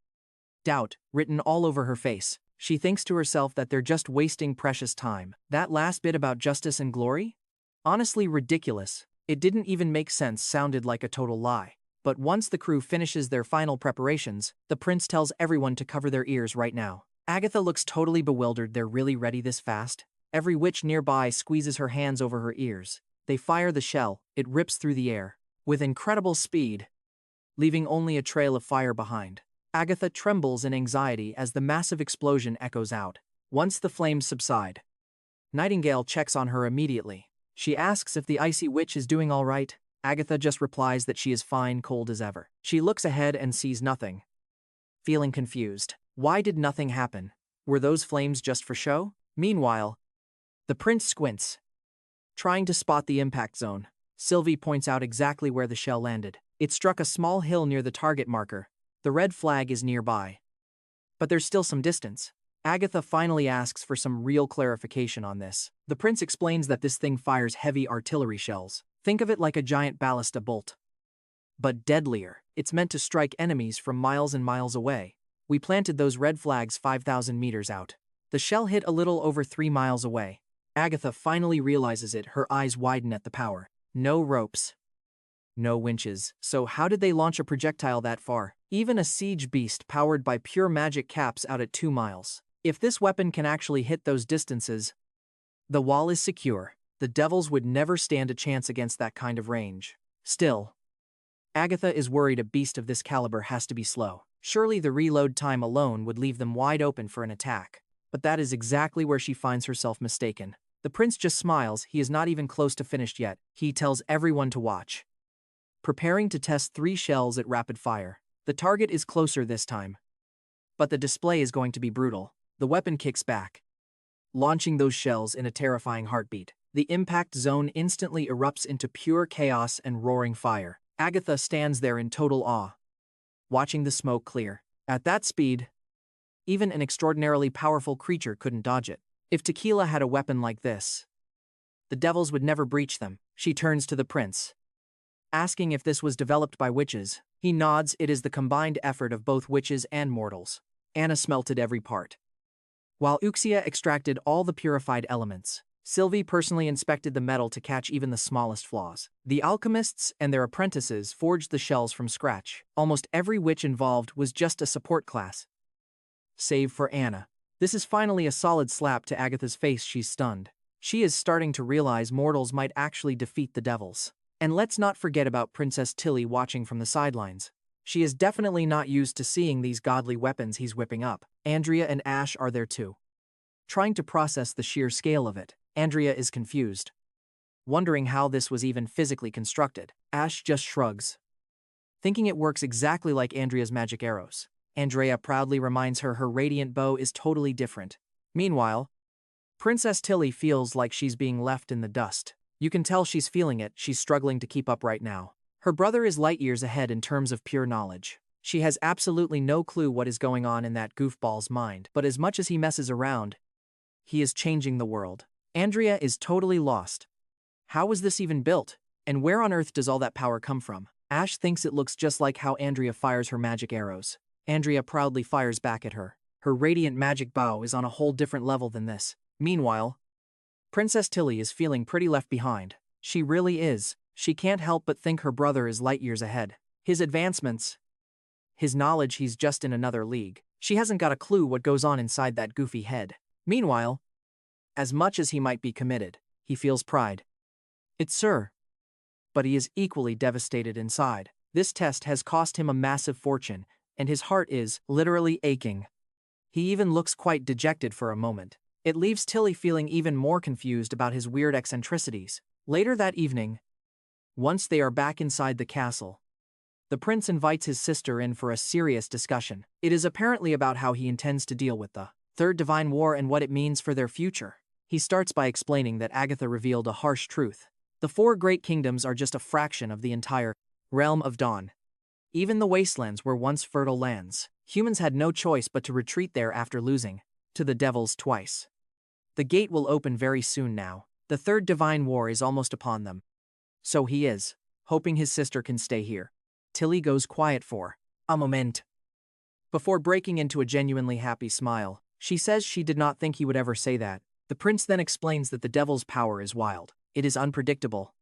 doubt written all over her face, she thinks to herself that they're just wasting precious time. That last bit about justice and glory? Honestly ridiculous. It didn't even make sense, sounded like a total lie. But once the crew finishes their final preparations, the prince tells everyone to cover their ears right now. Agatha looks totally bewildered. They're really ready this fast? Every witch nearby squeezes her hands over her ears. They fire the shell. It rips through the air with incredible speed, leaving only a trail of fire behind. Agatha trembles in anxiety as the massive explosion echoes out. Once the flames subside, Nightingale checks on her immediately. She asks if the icy witch is doing all right. Agatha just replies that she is fine, cold as ever. She looks ahead and sees nothing, feeling confused. Why did nothing happen? Were those flames just for show? Meanwhile, the prince squints, trying to spot the impact zone. Sylvie points out exactly where the shell landed. It struck a small hill near the target marker. The red flag is nearby, but there's still some distance. Agatha finally asks for some real clarification on this. The prince explains that this thing fires heavy artillery shells. Think of it like a giant ballista bolt, but deadlier. It's meant to strike enemies from miles and miles away. We planted those red flags 5,000 meters out. The shell hit a little over 3 miles away. Agatha finally realizes it. Her eyes widen at the power. No ropes, no winches. So how did they launch a projectile that far? Even a siege beast powered by pure magic caps out at 2 miles. If this weapon can actually hit those distances, the wall is secure. The devils would never stand a chance against that kind of range. Still, Agatha is worried a beast of this caliber has to be slow. Surely the reload time alone would leave them wide open for an attack. But that is exactly where she finds herself mistaken. The prince just smiles. He is not even close to finished yet. He tells everyone to watch, preparing to test 3 shells at rapid fire. The target is closer this time, but the display is going to be brutal. The weapon kicks back, launching those shells in a terrifying heartbeat. The impact zone instantly erupts into pure chaos and roaring fire. Agatha stands there in total awe, watching the smoke clear. At that speed, even an extraordinarily powerful creature couldn't dodge it. If Tequila had a weapon like this, the devils would never breach them. She turns to the prince, asking if this was developed by witches. He nods. It is the combined effort of both witches and mortals. Anna smelted every part, while Uxia extracted all the purified elements. Sylvie personally inspected the metal to catch even the smallest flaws. The alchemists and their apprentices forged the shells from scratch. Almost every witch involved was just a support class, save for Anna. This is finally a solid slap to Agatha's face. She's stunned. She is starting to realize mortals might actually defeat the devils. And let's not forget about Princess Tilly watching from the sidelines. She is definitely not used to seeing these godly weapons he's whipping up. Andrea and Ash are there too, trying to process the sheer scale of it. Andrea is confused, wondering how this was even physically constructed. Ash just shrugs, thinking it works exactly like Andrea's magic arrows. Andrea proudly reminds her her radiant bow is totally different. Meanwhile, Princess Tilly feels like she's being left in the dust. You can tell she's feeling it. She's struggling to keep up right now. Her brother is light years ahead in terms of pure knowledge. She has absolutely no clue what is going on in that goofball's mind. But as much as he messes around, he is changing the world. Andrea is totally lost. How was this even built? And where on earth does all that power come from? Ash thinks it looks just like how Andrea fires her magic arrows. Andrea proudly fires back at her. Her radiant magic bow is on a whole different level than this. Meanwhile, Princess Tilly is feeling pretty left behind. She really is. She can't help but think her brother is light years ahead. His advancements, his knowledge, he's just in another league. She hasn't got a clue what goes on inside that goofy head. Meanwhile, as much as he might be committed, he feels pride. It's sir. But he is equally devastated inside. This test has cost him a massive fortune, and his heart is literally aching. He even looks quite dejected for a moment. It leaves Tilly feeling even more confused about his weird eccentricities. Later that evening, once they are back inside the castle, the prince invites his sister in for a serious discussion. It is apparently about how he intends to deal with the Third Divine War and what it means for their future. He starts by explaining that Agatha revealed a harsh truth. The four great kingdoms are just a fraction of the entire realm of Dawn. Even the wastelands were once fertile lands. Humans had no choice but to retreat there after losing to the devils twice. The gate will open very soon now. The Third Divine War is almost upon them. So he is hoping his sister can stay here. Tilly goes quiet for a moment before breaking into a genuinely happy smile. She says she did not think he would ever say that. The prince then explains that the devil's power is wild. It is unpredictable,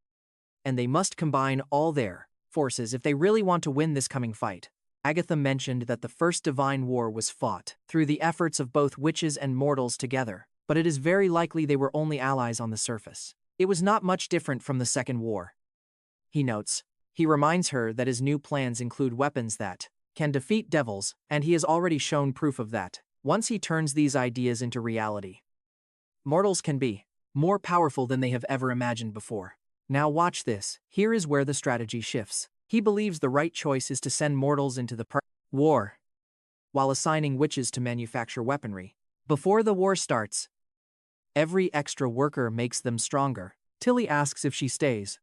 and they must combine all their forces if they really want to win this coming fight. Agatha mentioned that the First Divine War was fought through the efforts of both witches and mortals together, but it is very likely they were only allies on the surface. It was not much different from the Second War, he notes. He reminds her that his new plans include weapons that can defeat devils, and he has already shown proof of that. Once he turns these ideas into reality, mortals can be more powerful than they have ever imagined before. Now watch this. Here is where the strategy shifts. He believes the right choice is to send mortals into the war, while assigning witches to manufacture weaponry. Before the war starts, every extra worker makes them stronger. Tilly asks if she stays.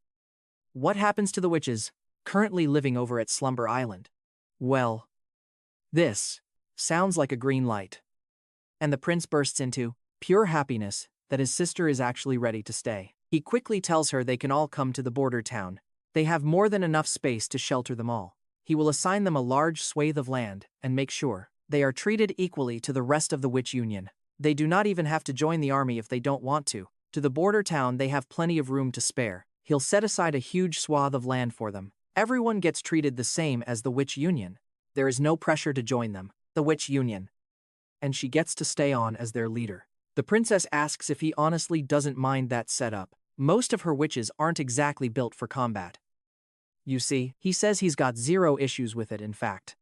What happens to the witches currently living over at Slumber Island? Well, this sounds like a green light. And the prince bursts into pure happiness that his sister is actually ready to stay. He quickly tells her they can all come to the border town. They have more than enough space to shelter them all. He will assign them a large swathe of land and make sure they are treated equally to the rest of the Witch Union. They do not even have to join the army if they don't want to. To the border town they have plenty of room to spare. He'll set aside a huge swath of land for them. Everyone gets treated the same as the Witch Union. There is no pressure to join them, the Witch Union, and she gets to stay on as their leader. The princess asks if he honestly doesn't mind that setup. Most of her witches aren't exactly built for combat. You see, he says he's got zero issues with it. In fact,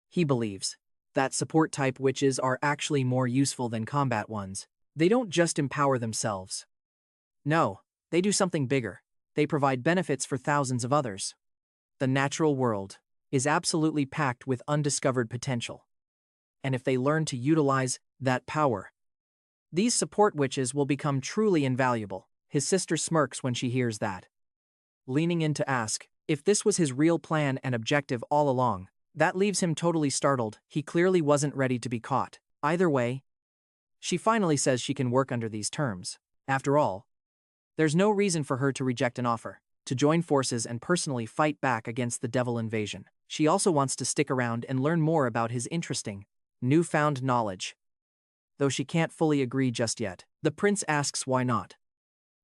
he believes that support-type witches are actually more useful than combat ones. They don't just empower themselves. No, they do something bigger. They provide benefits for thousands of others. The natural world is absolutely packed with undiscovered potential. And if they learn to utilize that power, these support witches will become truly invaluable. His sister smirks when she hears that, leaning in to ask if this was his real plan and objective all along. That leaves him totally startled. He clearly wasn't ready to be caught. Either way, she finally says she can work under these terms. After all, there's no reason for her to reject an offer to join forces and personally fight back against the devil invasion. She also wants to stick around and learn more about his interesting, newfound knowledge. Though she can't fully agree just yet. The prince asks why not,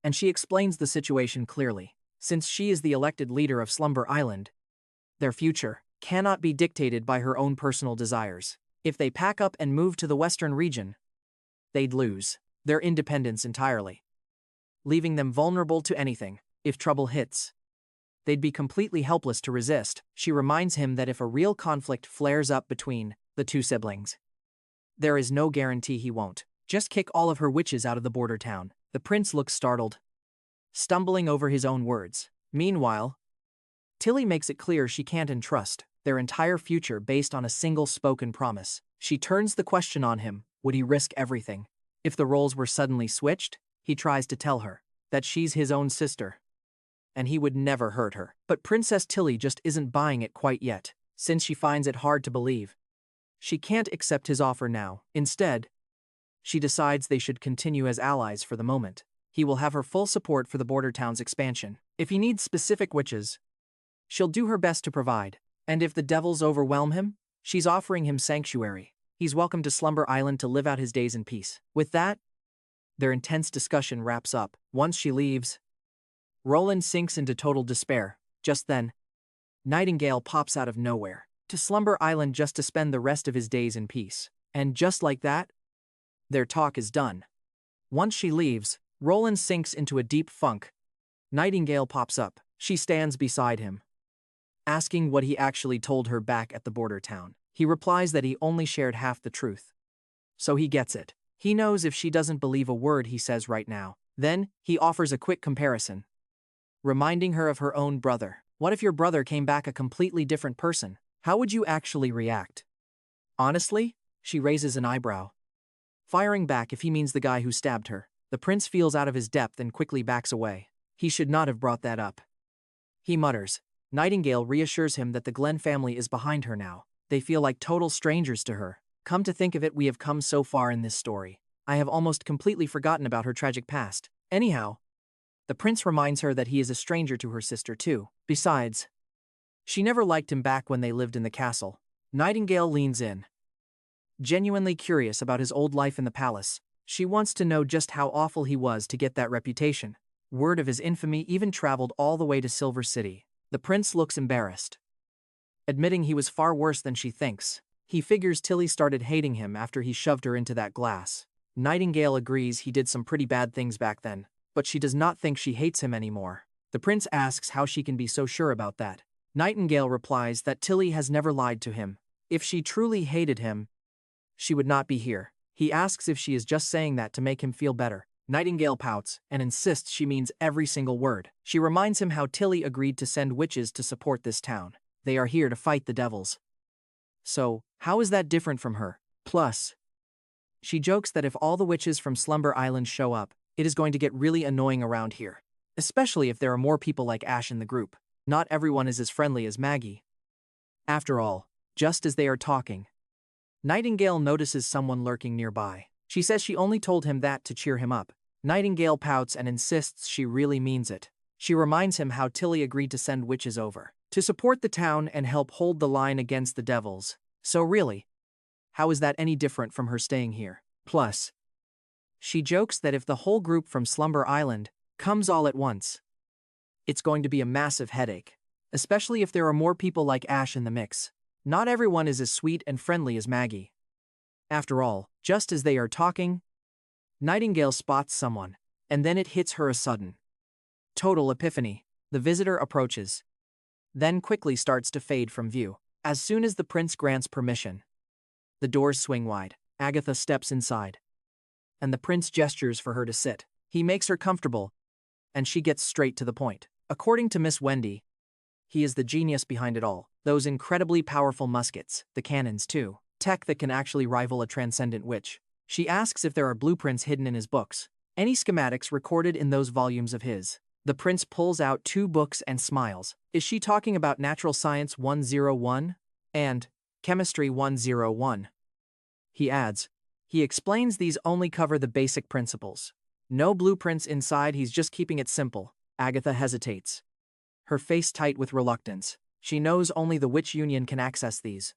and she explains the situation clearly. Since she is the elected leader of Slumber Island, their future cannot be dictated by her own personal desires. If they pack up and move to the western region, they'd lose their independence entirely, leaving them vulnerable to anything. If trouble hits, they'd be completely helpless to resist. She reminds him that if a real conflict flares up between the two siblings, there is no guarantee he won't just kick all of her witches out of the border town. The prince looks startled, stumbling over his own words. Meanwhile, Tilly makes it clear she can't entrust their entire future based on a single spoken promise. She turns the question on him. Would he risk everything if the roles were suddenly switched? He tries to tell her that she's his own sister, and he would never hurt her. But Princess Tilly just isn't buying it quite yet. Since she finds it hard to believe, she can't accept his offer now. Instead, she decides they should continue as allies for the moment. He will have her full support for the border town's expansion. If he needs specific witches, she'll do her best to provide. And if the devils overwhelm him, she's offering him sanctuary. He's welcome to Slumber Island to live out his days in peace. With that, their intense discussion wraps up. Once she leaves, Roland sinks into total despair. Just then, Nightingale pops out of nowhere to Slumber Island just to spend the rest of his days in peace. And just like that, their talk is done. Once she leaves, Roland sinks into a deep funk. Nightingale pops up. She stands beside him, asking what he actually told her back at the border town. He replies that he only shared half the truth. So he gets it. He knows if she doesn't believe a word he says right now. Then, he offers a quick comparison, reminding her of her own brother. What if your brother came back a completely different person? How would you actually react? Honestly? She raises an eyebrow, firing back if he means the guy who stabbed her. The prince feels out of his depth and quickly backs away. He should not have brought that up. He mutters. Nightingale reassures him that the Glen family is behind her now. They feel like total strangers to her. Come to think of it, we have come so far in this story. I have almost completely forgotten about her tragic past. Anyhow, the prince reminds her that he is a stranger to her sister too. Besides, she never liked him back when they lived in the castle. Nightingale leans in, genuinely curious about his old life in the palace. She wants to know just how awful he was to get that reputation. Word of his infamy even traveled all the way to Silver City. The prince looks embarrassed, admitting he was far worse than she thinks. He figures Tilly started hating him after he shoved her into that glass. Nightingale agrees he did some pretty bad things back then, but she does not think she hates him anymore. The prince asks how she can be so sure about that. Nightingale replies that Tilly has never lied to him. If she truly hated him, she would not be here. He asks if she is just saying that to make him feel better. Nightingale pouts and insists she means every single word. She reminds him how Tilly agreed to send witches to support this town. They are here to fight the devils. So, how is that different from her? Plus, she jokes that if all the witches from Slumber Island show up, it is going to get really annoying around here. Especially if there are more people like Ash in the group. Not everyone is as friendly as Maggie. After all, just as they are talking, Nightingale notices someone lurking nearby. She says she only told him that to cheer him up. Nightingale pouts and insists she really means it. She reminds him how Tilly agreed to send witches over to support the town and help hold the line against the devils. So really, how is that any different from her staying here? Plus, she jokes that if the whole group from Slumber Island comes all at once, it's going to be a massive headache, especially if there are more people like Ash in the mix. Not everyone is as sweet and friendly as Maggie. After all, just as they are talking, Nightingale spots someone, and then it hits her a sudden, total epiphany. The visitor approaches, then quickly starts to fade from view. As soon as the prince grants permission, the doors swing wide. Agatha steps inside, and the prince gestures for her to sit. He makes her comfortable, and she gets straight to the point. According to Miss Wendy, he is the genius behind it all. Those incredibly powerful muskets, the cannons too. Tech that can actually rival a transcendent witch. She asks if there are blueprints hidden in his books. Any schematics recorded in those volumes of his. The prince pulls out 2 books and smiles. Is she talking about Natural Science 101 and Chemistry 101? He adds. He explains these only cover the basic principles. No blueprints inside, he's just keeping it simple. Agatha hesitates, her face tight with reluctance. She knows only the Witch Union can access these.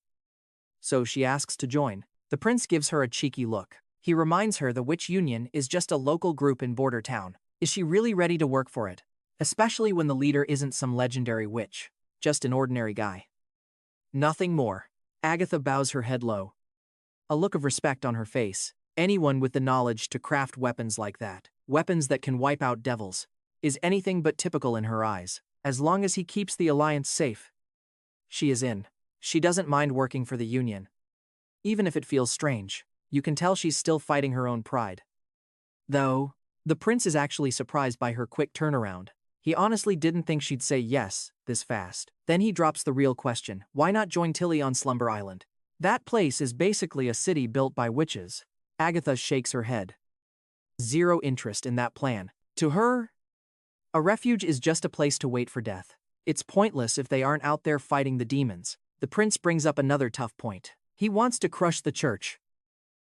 So she asks to join. The prince gives her a cheeky look. He reminds her the Witch Union is just a local group in Border Town. Is she really ready to work for it? Especially when the leader isn't some legendary witch, just an ordinary guy. Nothing more. Agatha bows her head low, a look of respect on her face. Anyone with the knowledge to craft weapons like that, weapons that can wipe out devils, is anything but typical in her eyes. As long as he keeps the Alliance safe, she is in. She doesn't mind working for the Union. Even if it feels strange, you can tell she's still fighting her own pride. Though, the prince is actually surprised by her quick turnaround. He honestly didn't think she'd say yes this fast. Then he drops the real question. Why not join Tilly on Slumber Island? That place is basically a city built by witches. Agatha shakes her head. Zero interest in that plan. To her, a refuge is just a place to wait for death. It's pointless if they aren't out there fighting the demons. The prince brings up another tough point. He wants to crush the church,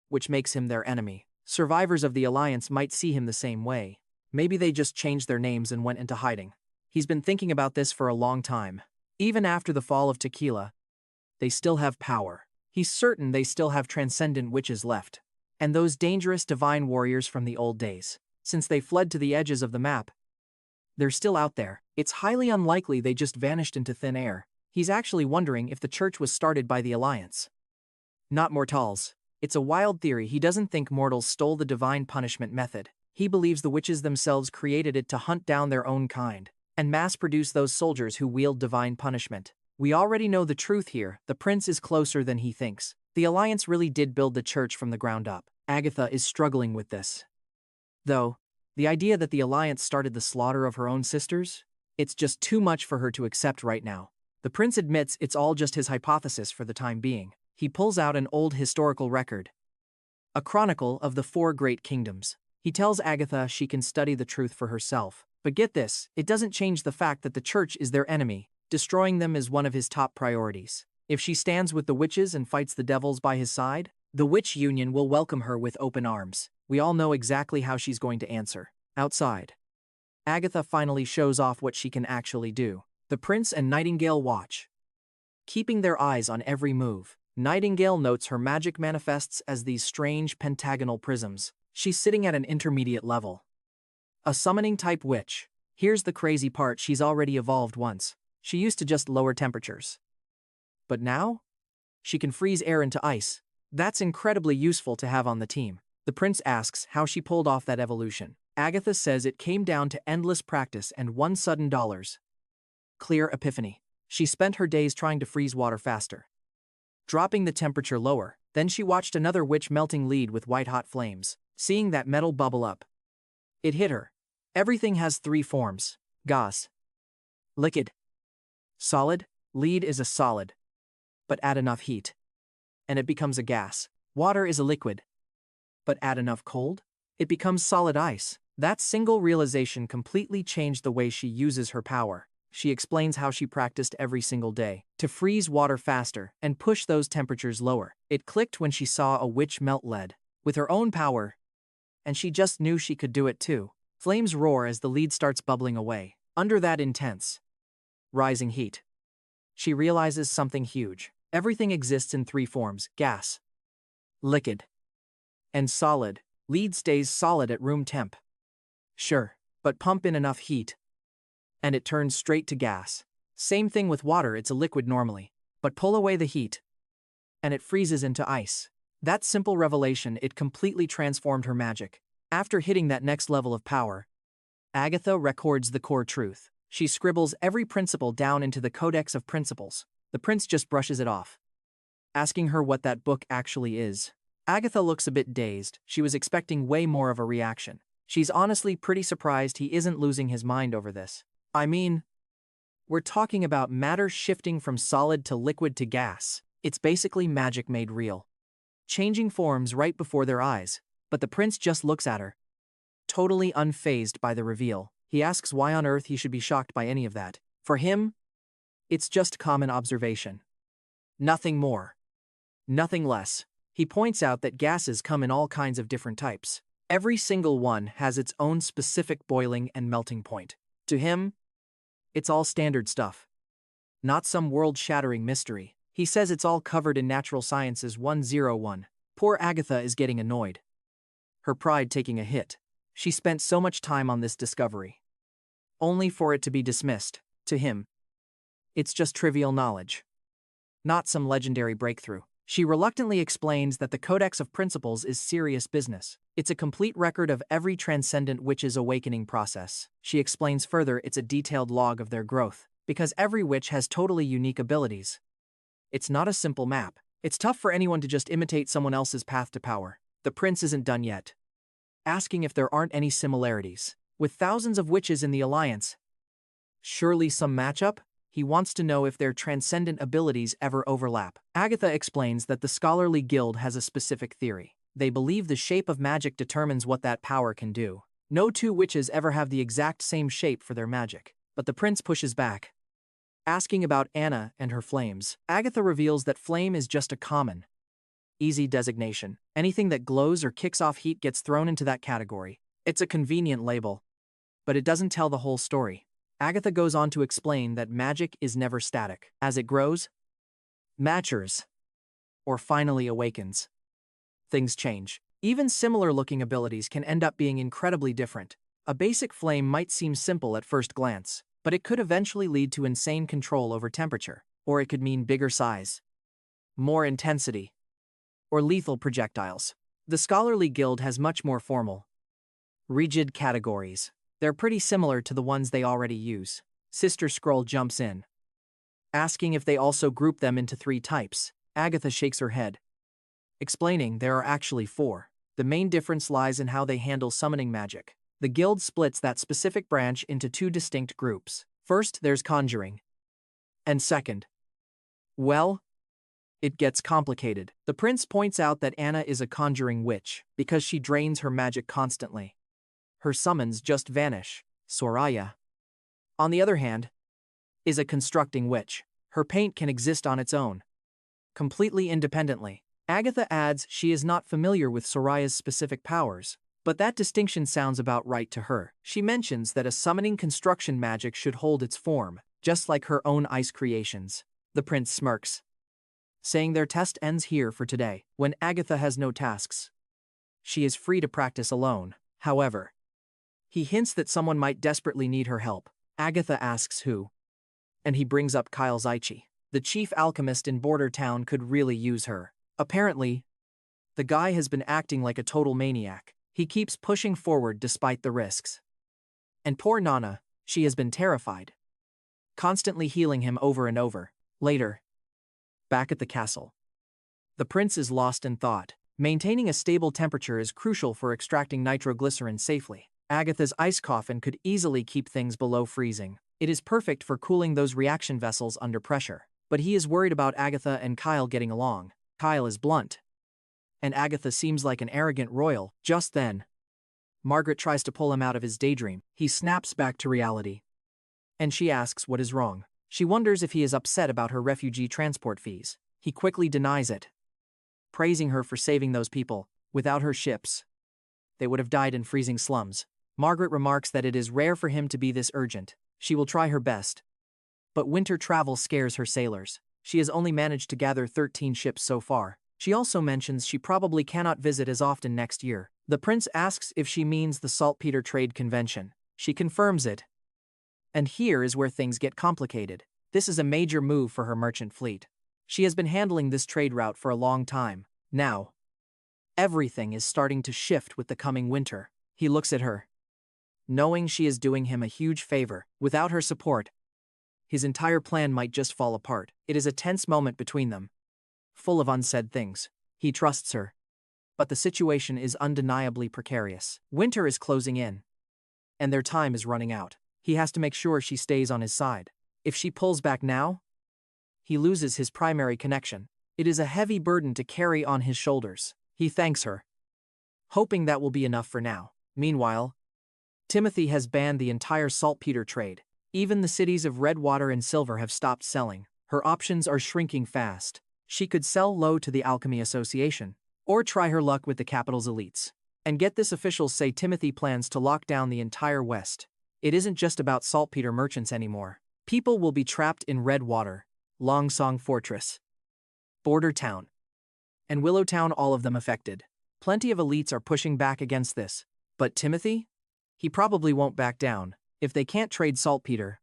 which makes him their enemy. Survivors of the Alliance might see him the same way. Maybe they just changed their names and went into hiding. He's been thinking about this for a long time. Even after the fall of Tequila, they still have power. He's certain they still have transcendent witches left. And those dangerous divine warriors from the old days. Since they fled to the edges of the map, they're still out there. It's highly unlikely they just vanished into thin air. He's actually wondering if the church was started by the Alliance, not mortals. It's a wild theory. He doesn't think mortals stole the divine punishment method. He believes the witches themselves created it to hunt down their own kind and mass-produce those soldiers who wield divine punishment. We already know the truth here, the prince is closer than he thinks. The Alliance really did build the church from the ground up. Agatha is struggling with this. Though, the idea that the Alliance started the slaughter of her own sisters? It's just too much for her to accept right now. The prince admits it's all just his hypothesis for the time being. He pulls out an old historical record. A chronicle of the 4 great kingdoms. He tells Agatha she can study the truth for herself. But get this, it doesn't change the fact that the church is their enemy. Destroying them is one of his top priorities. If she stands with the witches and fights the devils by his side, the witch union will welcome her with open arms. We all know exactly how she's going to answer. Outside, Agatha finally shows off what she can actually do. The prince and Nightingale watch, keeping their eyes on every move. Nightingale notes her magic manifests as these strange pentagonal prisms. She's sitting at an intermediate level. A summoning-type witch. Here's the crazy part, she's already evolved once. She used to just lower temperatures. But now? She can freeze air into ice. That's incredibly useful to have on the team. The prince asks how she pulled off that evolution. Agatha says it came down to endless practice and one sudden clear epiphany. She spent her days trying to freeze water faster, dropping the temperature lower. Then she watched another witch melting lead with white-hot flames. Seeing that metal bubble up, it hit her. Everything has 3 forms. Gas, liquid, solid. Lead is a solid, but add enough heat, and it becomes a gas. Water is a liquid, but add enough cold, it becomes solid ice. That single realization completely changed the way she uses her power. She explains how she practiced every single day to freeze water faster and push those temperatures lower. It clicked when she saw a witch melt lead with her own power, and she just knew she could do it too. Flames roar as the lead starts bubbling away. Under that intense, rising heat, she realizes something huge. Everything exists in 3 forms: gas, liquid, and solid. Lead stays solid at room temp. Sure, but pump in enough heat, and it turns straight to gas. Same thing with water, it's a liquid normally, but pull away the heat, and it freezes into ice. That simple revelation, it completely transformed her magic. After hitting that next level of power, Agatha records the core truth. She scribbles every principle down into the Codex of Principles. The prince just brushes it off, asking her what that book actually is. Agatha looks a bit dazed. She was expecting way more of a reaction. She's honestly pretty surprised he isn't losing his mind over this. I mean, we're talking about matter shifting from solid to liquid to gas. It's basically magic made real, changing forms right before their eyes. But the prince just looks at her, totally unfazed by the reveal. He asks why on earth he should be shocked by any of that. For him, it's just common observation. Nothing more, nothing less. He points out that gases come in all kinds of different types. Every single one has its own specific boiling and melting point. To him, it's all standard stuff, not some world-shattering mystery. He says it's all covered in Natural Sciences 101. Poor Agatha is getting annoyed, her pride taking a hit. She spent so much time on this discovery, only for it to be dismissed. To him, it's just trivial knowledge, not some legendary breakthrough. She reluctantly explains that the Codex of Principles is serious business. It's a complete record of every transcendent witch's awakening process. She explains further it's a detailed log of their growth, because every witch has totally unique abilities. It's not a simple map. It's tough for anyone to just imitate someone else's path to power. The prince isn't done yet, asking if there aren't any similarities. With thousands of witches in the Alliance, surely some matchup? He wants to know if their transcendent abilities ever overlap. Agatha explains that the scholarly guild has a specific theory. They believe the shape of magic determines what that power can do. No 2 witches ever have the exact same shape for their magic. But the prince pushes back, asking about Anna and her flames. Agatha reveals that flame is just a common, easy designation. Anything that glows or kicks off heat gets thrown into that category. It's a convenient label, but it doesn't tell the whole story. Agatha goes on to explain that magic is never static. As it grows, matures, or finally awakens, things change. Even similar-looking abilities can end up being incredibly different. A basic flame might seem simple at first glance, but it could eventually lead to insane control over temperature, or it could mean bigger size, more intensity, or lethal projectiles. The Scholarly Guild has much more formal, rigid categories. They're pretty similar to the ones they already use. Sister Scroll jumps in, Asking if they also group them into 3 types, Agatha shakes her head, explaining there are actually 4. The main difference lies in how they handle summoning magic. The guild splits that specific branch into 2 distinct groups. First, there's conjuring. And second, well, it gets complicated. The prince points out that Anna is a conjuring witch because she drains her magic constantly. Her summons just vanish. Soraya, on the other hand, is a constructing witch. Her paint can exist on its own, completely independently. Agatha adds she is not familiar with Soraya's specific powers, but that distinction sounds about right to her. She mentions that a summoning construction magic should hold its form, just like her own ice creations. The prince smirks, saying their test ends here for today. When Agatha has no tasks, she is free to practice alone. However, he hints that someone might desperately need her help. Agatha asks who, and he brings up Kyle Zychi. The chief alchemist in Border Town could really use her. Apparently, the guy has been acting like a total maniac. He keeps pushing forward despite the risks. And poor Nana, she has been terrified, constantly healing him over and over. Later, back at the castle, the prince is lost in thought. Maintaining a stable temperature is crucial for extracting nitroglycerin safely. Agatha's ice coffin could easily keep things below freezing. It is perfect for cooling those reaction vessels under pressure. But he is worried about Agatha and Kyle getting along. Kyle is blunt, and Agatha seems like an arrogant royal. Just then, Margaret tries to pull him out of his daydream. He snaps back to reality, and she asks what is wrong. She wonders if he is upset about her refugee transport fees. He quickly denies it, praising her for saving those people. Without her ships, they would have died in freezing slums. Margaret remarks that it is rare for him to be this urgent. She will try her best, but winter travel scares her sailors. She has only managed to gather 13 ships so far. She also mentions she probably cannot visit as often next year. The prince asks if she means the Saltpeter Trade Convention. She confirms it. And here is where things get complicated. This is a major move for her merchant fleet. She has been handling this trade route for a long time. Now, everything is starting to shift with the coming winter. He looks at her, knowing she is doing him a huge favor. Without her support, his entire plan might just fall apart. It is a tense moment between them, full of unsaid things. He trusts her, but the situation is undeniably precarious. Winter is closing in, and their time is running out. He has to make sure she stays on his side. If she pulls back now, he loses his primary connection. It is a heavy burden to carry on his shoulders. He thanks her, hoping that will be enough for now. Meanwhile, Timothy has banned the entire saltpeter trade. Even the cities of Redwater and Silver have stopped selling. Her options are shrinking fast. She could sell low to the Alchemy Association, or try her luck with the capital's elites. And get this, officials say Timothy plans to lock down the entire West. It isn't just about saltpeter merchants anymore. People will be trapped in Redwater, Longsong Fortress, Border Town, and Willowtown, all of them affected. Plenty of elites are pushing back against this. But Timothy? He probably won't back down. If they can't trade saltpeter,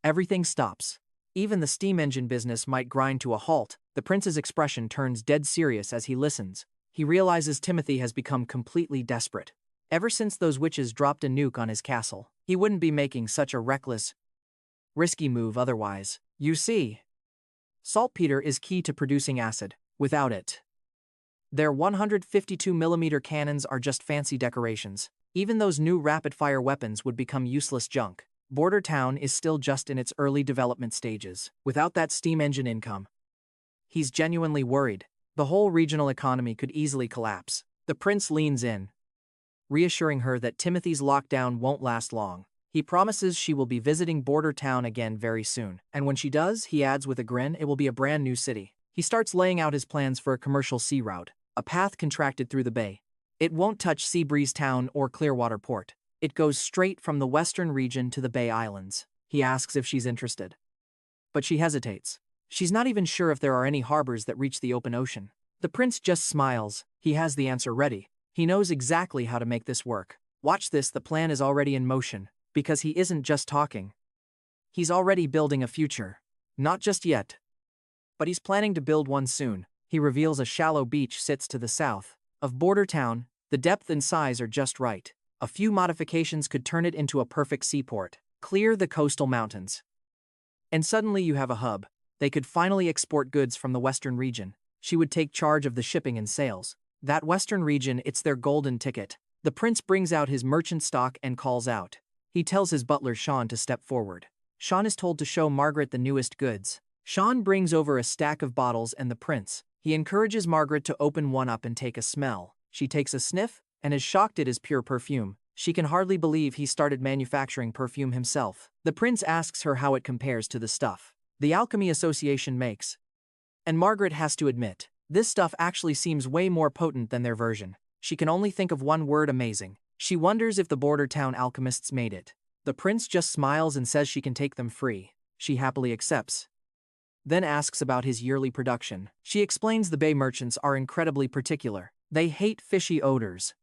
everything stops. Even the steam engine business might grind to a halt. The prince's expression turns dead serious as he listens. He realizes Timothy has become completely desperate. Ever since those witches dropped a nuke on his castle, he wouldn't be making such a reckless, risky move otherwise. You see, saltpeter is key to producing acid. Without it, their 152mm cannons are just fancy decorations. Even those new rapid-fire weapons would become useless junk. Border Town is still just in its early development stages. Without that steam engine income, he's genuinely worried. The whole regional economy could easily collapse. The prince leans in, reassuring her that Timothy's lockdown won't last long. He promises she will be visiting Border Town again very soon. And when she does, he adds with a grin, it will be a brand new city. He starts laying out his plans for a commercial sea route, a path contracted through the bay. It won't touch Seabreeze Town or Clearwater Port. It goes straight from the western region to the Bay Islands. He asks if she's interested, but she hesitates. She's not even sure if there are any harbors that reach the open ocean. The prince just smiles. He has the answer ready. He knows exactly how to make this work. Watch this, the plan is already in motion, because he isn't just talking. He's already building a future. Not just yet, but he's planning to build one soon. He reveals a shallow beach sits to the south of Border Town. The depth and size are just right. A few modifications could turn it into a perfect seaport. Clear the coastal mountains, And suddenly you have a hub. They could finally export goods from the western region. She would take charge of the shipping and sales. That western region, it's their golden ticket. The prince brings out his merchant stock and calls out. He tells his butler Sean to step forward. Sean is told to show Margaret the newest goods. Sean brings over a stack of bottles and the prince. He encourages Margaret to open one up and take a smell. She takes a sniff and is shocked it is pure perfume. She can hardly believe he started manufacturing perfume himself. The prince asks her how it compares to the stuff the Alchemy Association makes. And Margaret has to admit, this stuff actually seems way more potent than their version. She can only think of one word: amazing. She wonders if the border town alchemists made it. The prince just smiles and says she can take them free. She happily accepts. Then asks about his yearly production. She explains the Bay merchants are incredibly particular. They hate fishy odors.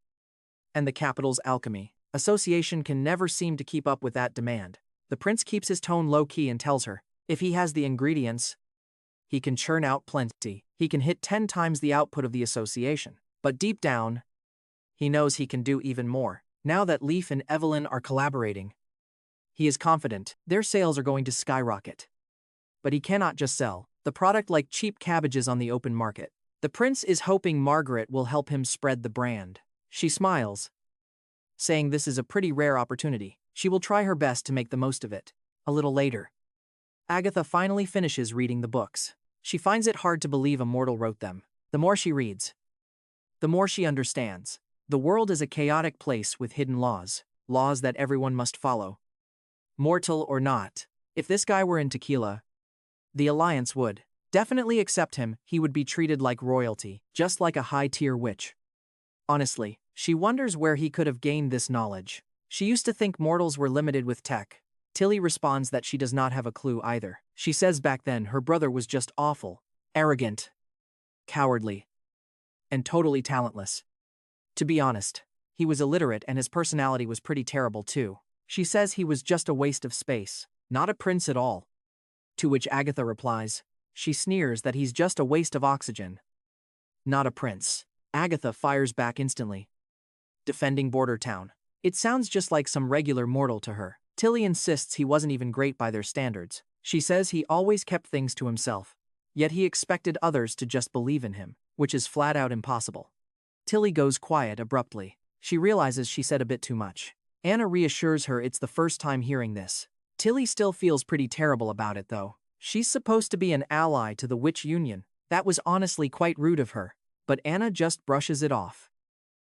And the capital's alchemy association can never seem to keep up with that demand. The prince keeps his tone low-key and tells her, if he has the ingredients, he can churn out plenty. He can hit 10 times the output of the association. But deep down, he knows he can do even more. Now that Leaf and Evelyn are collaborating, he is confident their sales are going to skyrocket. But he cannot just sell the product like cheap cabbages on the open market. The prince is hoping Margaret will help him spread the brand. She smiles, saying this is a pretty rare opportunity. She will try her best to make the most of it. A little later, Agatha finally finishes reading the books. She finds it hard to believe a mortal wrote them. The more she reads, the more she understands. The world is a chaotic place with hidden laws that everyone must follow. Mortal or not. If this guy were in Tequila, the Alliance would definitely accept him. He would be treated like royalty, just like a high-tier witch. Honestly, she wonders where he could have gained this knowledge. She used to think mortals were limited with tech. Tilly responds that she does not have a clue either. She says back then her brother was just awful, arrogant, cowardly, and totally talentless. To be honest, he was illiterate and his personality was pretty terrible too. She says he was just a waste of space, not a prince at all. To which Agatha replies, she sneers that he's just a waste of oxygen. Not a prince. Agatha fires back instantly, defending Border Town. It sounds just like some regular mortal to her. Tilly insists he wasn't even great by their standards. She says he always kept things to himself, yet he expected others to just believe in him, which is flat out impossible. Tilly goes quiet abruptly. She realizes she said a bit too much. Anna reassures her it's the first time hearing this. Tilly still feels pretty terrible about it though. She's supposed to be an ally to the Witch Union. That was honestly quite rude of her. But Anna just brushes it off,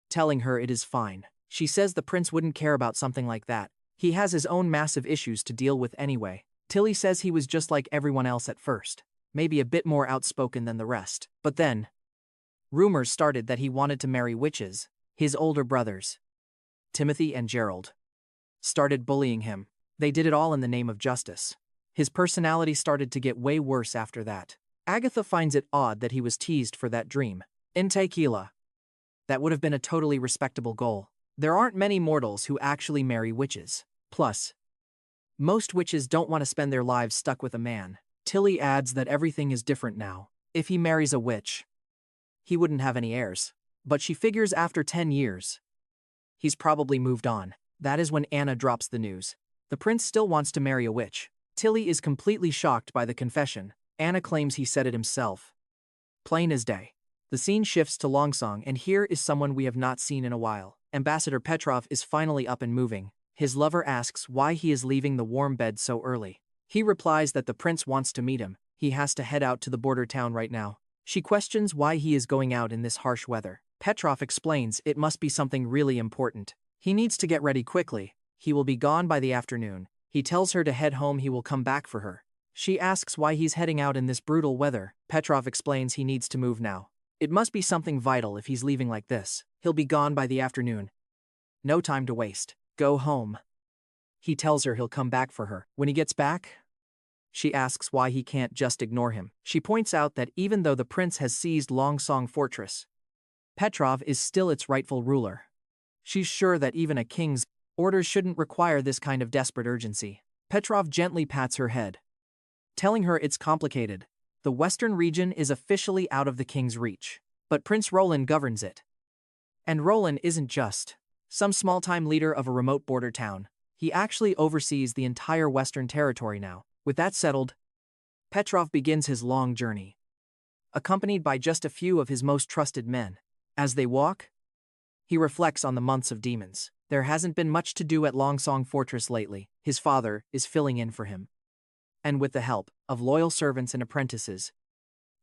telling her it is fine. She says the prince wouldn't care about something like that. He has his own massive issues to deal with anyway. Tilly says he was just like everyone else at first, maybe a bit more outspoken than the rest. But then, rumors started that he wanted to marry witches. His older brothers, Timothy and Gerald, started bullying him. They did it all in the name of justice. His personality started to get way worse after that. Agatha finds it odd that he was teased for that dream. In Tequila, that would have been a totally respectable goal. There aren't many mortals who actually marry witches. Plus, most witches don't want to spend their lives stuck with a man. Tilly adds that everything is different now. If he marries a witch, he wouldn't have any heirs. But she figures after 10 years, he's probably moved on. That is when Anna drops the news. The prince still wants to marry a witch. Tilly is completely shocked by the confession. Anna claims he said it himself. Plain as day. The scene shifts to Longsong and here is someone we have not seen in a while. Ambassador Petrov is finally up and moving. His lover asks why he is leaving the warm bed so early. He replies that the prince wants to meet him. He has to head out to the border town right now. She questions why he is going out in this harsh weather. Petrov explains it must be something really important. He needs to get ready quickly. He will be gone by the afternoon. He tells her to head home. He will come back for her. She asks why he's heading out in this brutal weather. Petrov explains he needs to move now. It must be something vital if he's leaving like this. He'll be gone by the afternoon. No time to waste. Go home. He tells her he'll come back for her. When he gets back, she asks why he can't just ignore him. She points out that even though the prince has seized Longsong Fortress, Petrov is still its rightful ruler. She's sure that even a king's orders shouldn't require this kind of desperate urgency. Petrov gently pats her head, telling her it's complicated. The western region is officially out of the king's reach, but Prince Roland governs it. And Roland isn't just some small-time leader of a remote border town. He actually oversees the entire western territory now. With that settled, Petrov begins his long journey, accompanied by just a few of his most trusted men. As they walk, he reflects on the months of demons. There hasn't been much to do at Longsong Fortress lately. His father is filling in for him. And with the help of loyal servants and apprentices,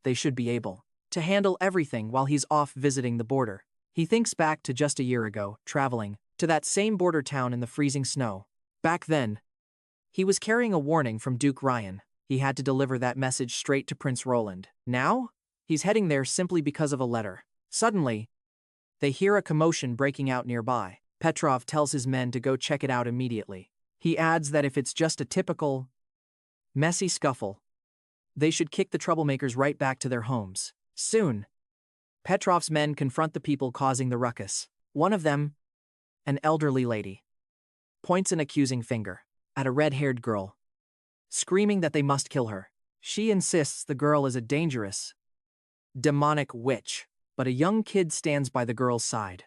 they should be able to handle everything while he's off visiting the border. He thinks back to just a year ago, traveling to that same border town in the freezing snow. Back then, he was carrying a warning from Duke Ryan. He had to deliver that message straight to Prince Roland. Now, he's heading there simply because of a letter. Suddenly, they hear a commotion breaking out nearby. Petrov tells his men to go check it out immediately. He adds that if it's just a typical, messy scuffle, they should kick the troublemakers right back to their homes. Soon, Petrov's men confront the people causing the ruckus. One of them, an elderly lady, points an accusing finger at a red-haired girl, screaming that they must kill her. She insists the girl is a dangerous, demonic witch, but a young kid stands by the girl's side,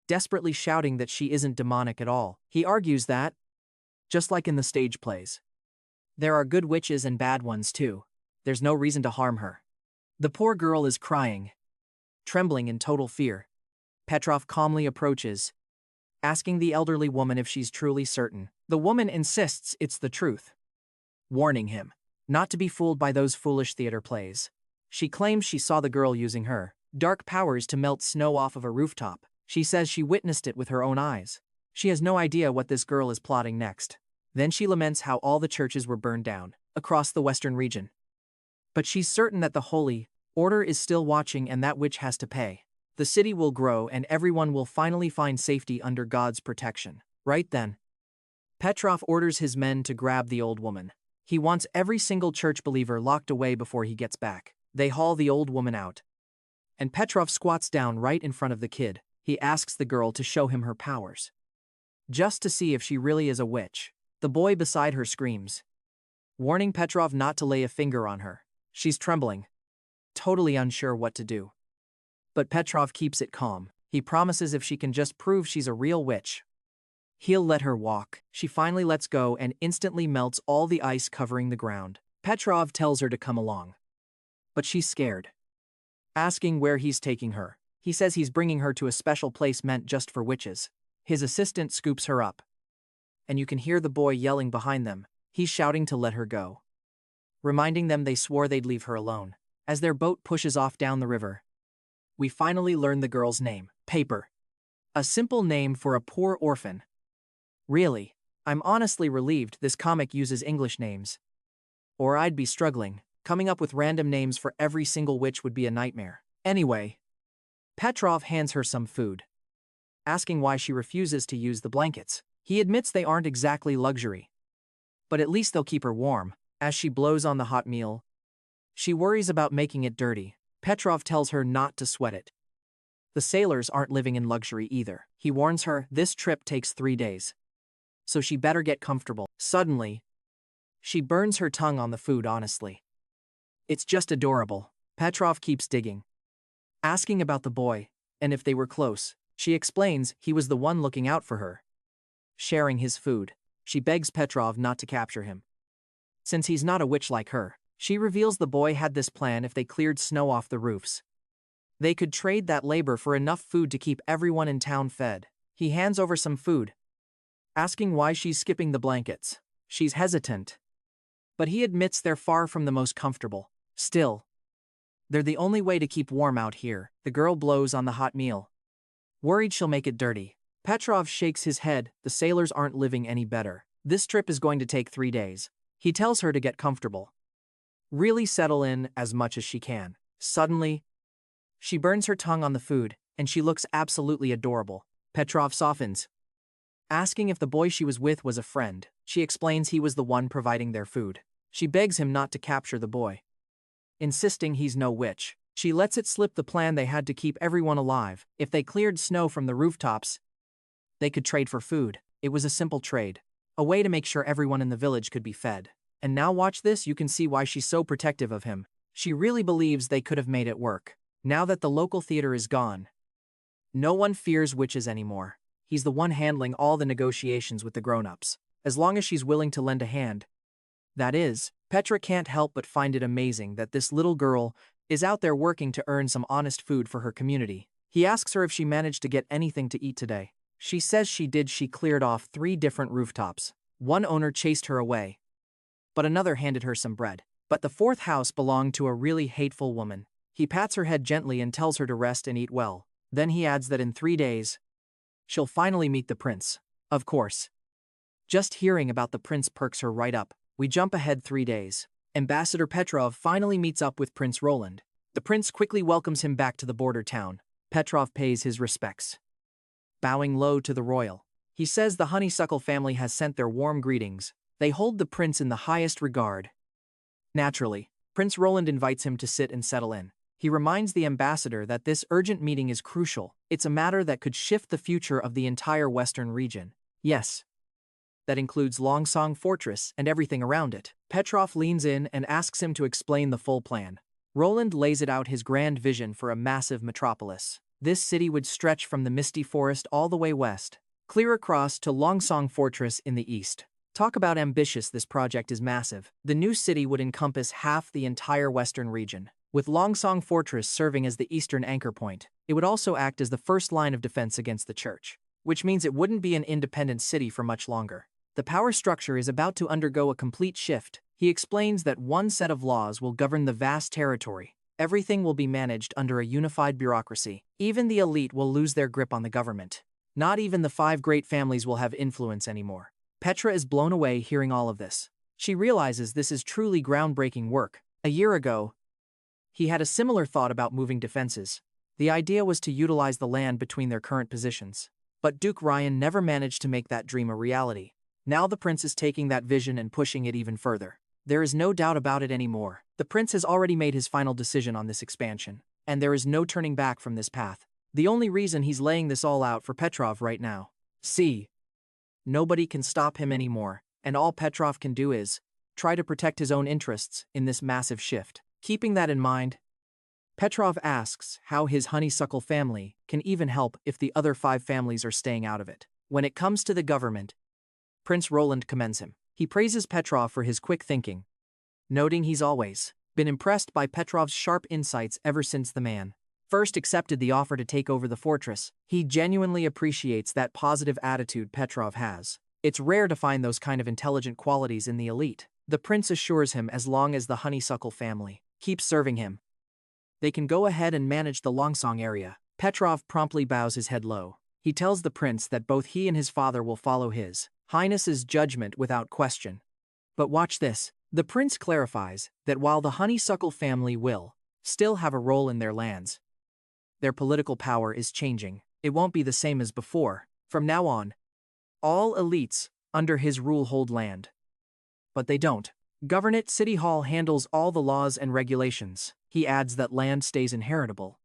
desperately shouting that she isn't demonic at all. He argues that, just like in the stage plays, there are good witches and bad ones too. There's no reason to harm her. The poor girl is crying, trembling in total fear. Petrov calmly approaches, asking the elderly woman if she's truly certain. The woman insists it's the truth, warning him not to be fooled by those foolish theater plays. She claims she saw the girl using her dark powers to melt snow off of a rooftop. She says she witnessed it with her own eyes. She has no idea what this girl is plotting next. Then she laments how all the churches were burned down across the western region. But she's certain that the Holy Order is still watching and that witch has to pay. The city will grow and everyone will finally find safety under God's protection. Right then, Petrov orders his men to grab the old woman. He wants every single church believer locked away before he gets back. They haul the old woman out, and Petrov squats down right in front of the kid. He asks the girl to show him her powers, just to see if she really is a witch. The boy beside her screams, warning Petrov not to lay a finger on her. She's trembling, totally unsure what to do. But Petrov keeps it calm. He promises if she can just prove she's a real witch, he'll let her walk. She finally lets go and instantly melts all the ice covering the ground. Petrov tells her to come along, but she's scared, asking where he's taking her. He says he's bringing her to a special place meant just for witches. His assistant scoops her up, and you can hear the boy yelling behind them. He's shouting to let her go, reminding them they swore they'd leave her alone. As their boat pushes off down the river, we finally learn the girl's name, Paper. A simple name for a poor orphan. Really, I'm honestly relieved this comic uses English names, or I'd be struggling. Coming up with random names for every single witch would be a nightmare. Anyway, Petrov hands her some food, asking why she refuses to use the blankets. He admits they aren't exactly luxury, but at least they'll keep her warm. As she blows on the hot meal, she worries about making it dirty. Petrov tells her not to sweat it. The sailors aren't living in luxury either. He warns her this trip takes 3 days, so she better get comfortable. Suddenly, she burns her tongue on the food honestly. It's just adorable. Petrov keeps digging, asking about the boy, and if they were close. She explains he was the one looking out for her, sharing his food. She begs Petrov not to capture him, since he's not a witch like her. She reveals the boy had this plan: if they cleared snow off the roofs, they could trade that labor for enough food to keep everyone in town fed. He hands over some food, asking why she's skipping the blankets. She's hesitant, but he admits they're far from the most comfortable. Still, they're the only way to keep warm out here. The girl blows on the hot meal, worried she'll make it dirty. Petrov shakes his head. The sailors aren't living any better. This trip is going to take 3 days. He tells her to get comfortable, really settle in as much as she can. Suddenly, she burns her tongue on the food, and she looks absolutely adorable. Petrov softens, asking if the boy she was with was a friend. She explains he was the one providing their food. She begs him not to capture the boy, insisting he's no witch. She lets it slip the plan they had to keep everyone alive. If they cleared snow from the rooftops, they could trade for food. It was a simple trade, a way to make sure everyone in the village could be fed. And now watch this, you can see why she's so protective of him. She really believes they could have made it work. Now that the local theater is gone, no one fears witches anymore. He's the one handling all the negotiations with the grown-ups. As long as she's willing to lend a hand, That is, Petra can't help but find it amazing that this little girl is out there working to earn some honest food for her community. He asks her if she managed to get anything to eat today. She says she did. She cleared off 3 different rooftops. One owner chased her away, but another handed her some bread. But the 4th house belonged to a really hateful woman. He pats her head gently and tells her to rest and eat well. Then he adds that in 3 days, she'll finally meet the prince. Of course. Just hearing about the prince perks her right up. We jump ahead 3 days. Ambassador Petrov finally meets up with Prince Roland. The prince quickly welcomes him back to the border town. Petrov pays his respects, bowing low to the royal. He says the honeysuckle family has sent their warm greetings. They hold the prince in the highest regard. Naturally, Prince Roland invites him to sit and settle in. He reminds the ambassador that this urgent meeting is crucial. It's a matter that could shift the future of the entire western region. Yes. That includes Longsong Fortress and everything around it. Petrov leans in and asks him to explain the full plan. Roland lays it out his grand vision for a massive metropolis. This city would stretch from the misty forest all the way west, clear across to Longsong Fortress in the east. Talk about ambitious, this project is massive. The new city would encompass half the entire western region, with Longsong Fortress serving as the eastern anchor point. It would also act as the first line of defense against the church, which means it wouldn't be an independent city for much longer. The power structure is about to undergo a complete shift. He explains that one set of laws will govern the vast territory. Everything will be managed under a unified bureaucracy. Even the elite will lose their grip on the government. Not even the 5 great families will have influence anymore. Petra is blown away hearing all of this. She realizes this is truly groundbreaking work. A year ago, he had a similar thought about moving defenses. The idea was to utilize the land between their current positions. But Duke Ryan never managed to make that dream a reality. Now the prince is taking that vision and pushing it even further. There is no doubt about it anymore. The prince has already made his final decision on this expansion, and there is no turning back from this path. The only reason he's laying this all out for Petrov right now. See, nobody can stop him anymore, and all Petrov can do is try to protect his own interests in this massive shift. Keeping that in mind, Petrov asks how his honeysuckle family can even help if the other 5 families are staying out of it. When it comes to the government, Prince Roland commends him. He praises Petrov for his quick thinking, noting he's always been impressed by Petrov's sharp insights ever since the man first accepted the offer to take over the fortress. He genuinely appreciates that positive attitude Petrov has. It's rare to find those kind of intelligent qualities in the elite. The prince assures him as long as the honeysuckle family keeps serving him, they can go ahead and manage the Longsong area. Petrov promptly bows his head low. He tells the prince that both he and his father will follow his Highness's judgment without question. But watch this. The prince clarifies that while the honeysuckle family will still have a role in their lands, their political power is changing. It won't be the same as before. From now on, all elites under his rule hold land. But they don't govern it. City Hall handles all the laws and regulations. He adds that land stays inheritable.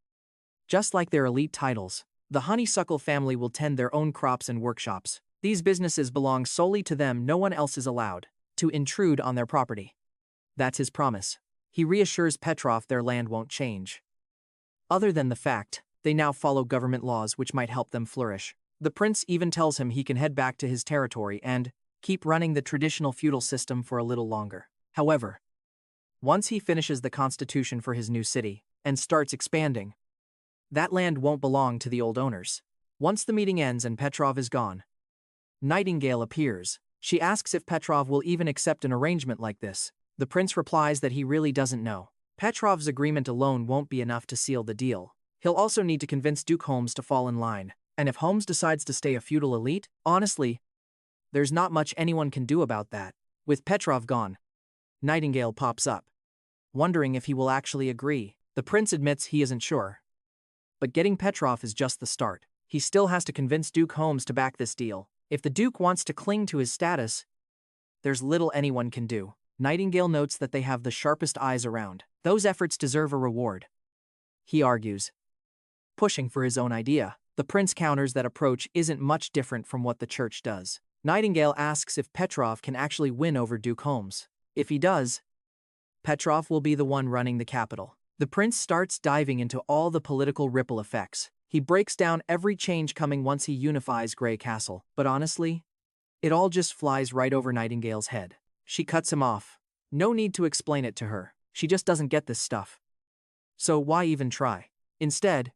Just like their elite titles, the honeysuckle family will tend their own crops and workshops. These businesses belong solely to them. No one else is allowed to intrude on their property. That's his promise. He reassures Petrov their land won't change, other than the fact they now follow government laws which might help them flourish. The prince even tells him he can head back to his territory and keep running the traditional feudal system for a little longer. However, once he finishes the constitution for his new city and starts expanding, that land won't belong to the old owners. Once the meeting ends and Petrov is gone, Nightingale appears. She asks if Petrov will even accept an arrangement like this. The prince replies that he really doesn't know. Petrov's agreement alone won't be enough to seal the deal. He'll also need to convince Duke Holmes to fall in line. And if Holmes decides to stay a feudal elite, honestly, there's not much anyone can do about that. With Petrov gone, Nightingale pops up, wondering if he will actually agree. The prince admits he isn't sure. But getting Petrov is just the start. He still has to convince Duke Holmes to back this deal. If the Duke wants to cling to his status, there's little anyone can do. Nightingale notes that they have the sharpest eyes around. Those efforts deserve a reward, he argues, pushing for his own idea. The prince counters that approach isn't much different from what the church does. Nightingale asks if Petrov can actually win over Duke Holmes. If he does, Petrov will be the one running the capital. The prince starts diving into all the political ripple effects. He breaks down every change coming once he unifies Grey Castle. But honestly, it all just flies right over Nightingale's head. She cuts him off. No need to explain it to her. She just doesn't get this stuff. So why even try? Instead,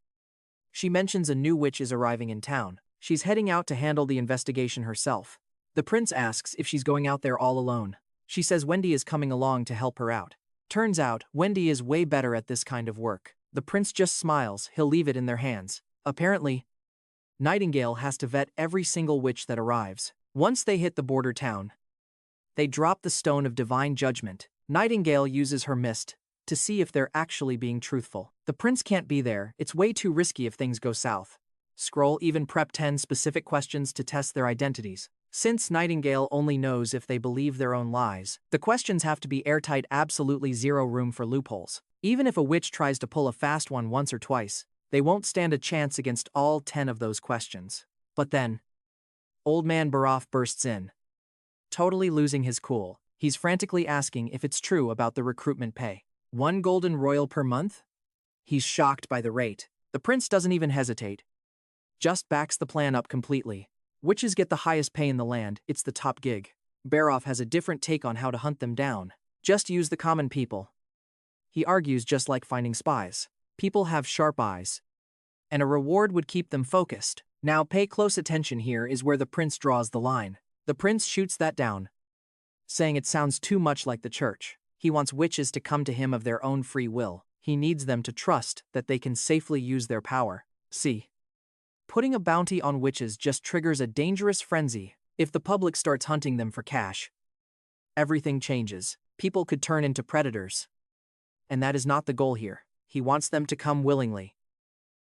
she mentions a new witch is arriving in town. She's heading out to handle the investigation herself. The prince asks if she's going out there all alone. She says Wendy is coming along to help her out. Turns out, Wendy is way better at this kind of work. The prince just smiles, he'll leave it in their hands. Apparently, Nightingale has to vet every single witch that arrives. Once they hit the border town, they drop the Stone of Divine Judgement. Nightingale uses her mist to see if they're actually being truthful. The prince can't be there, it's way too risky if things go south. Scroll even prep 10 specific questions to test their identities. Since Nightingale only knows if they believe their own lies, the questions have to be airtight, absolutely zero room for loopholes. Even if a witch tries to pull a fast one once or twice, they won't stand a chance against all 10 of those questions. But then, Old Man Baroff bursts in, totally losing his cool. He's frantically asking if it's true about the recruitment pay. 1 golden royal per month? He's shocked by the rate. The prince doesn't even hesitate. Just backs the plan up completely. Witches get the highest pay in the land, it's the top gig. Baroff has a different take on how to hunt them down. Just use the common people. He argues just like finding spies. People have sharp eyes, and a reward would keep them focused. Now pay close attention, here is where the prince draws the line. The prince shoots that down, saying it sounds too much like the church. He wants witches to come to him of their own free will. He needs them to trust that they can safely use their power. See? Putting a bounty on witches just triggers a dangerous frenzy. If the public starts hunting them for cash, everything changes. People could turn into predators. And that is not the goal here. He wants them to come willingly,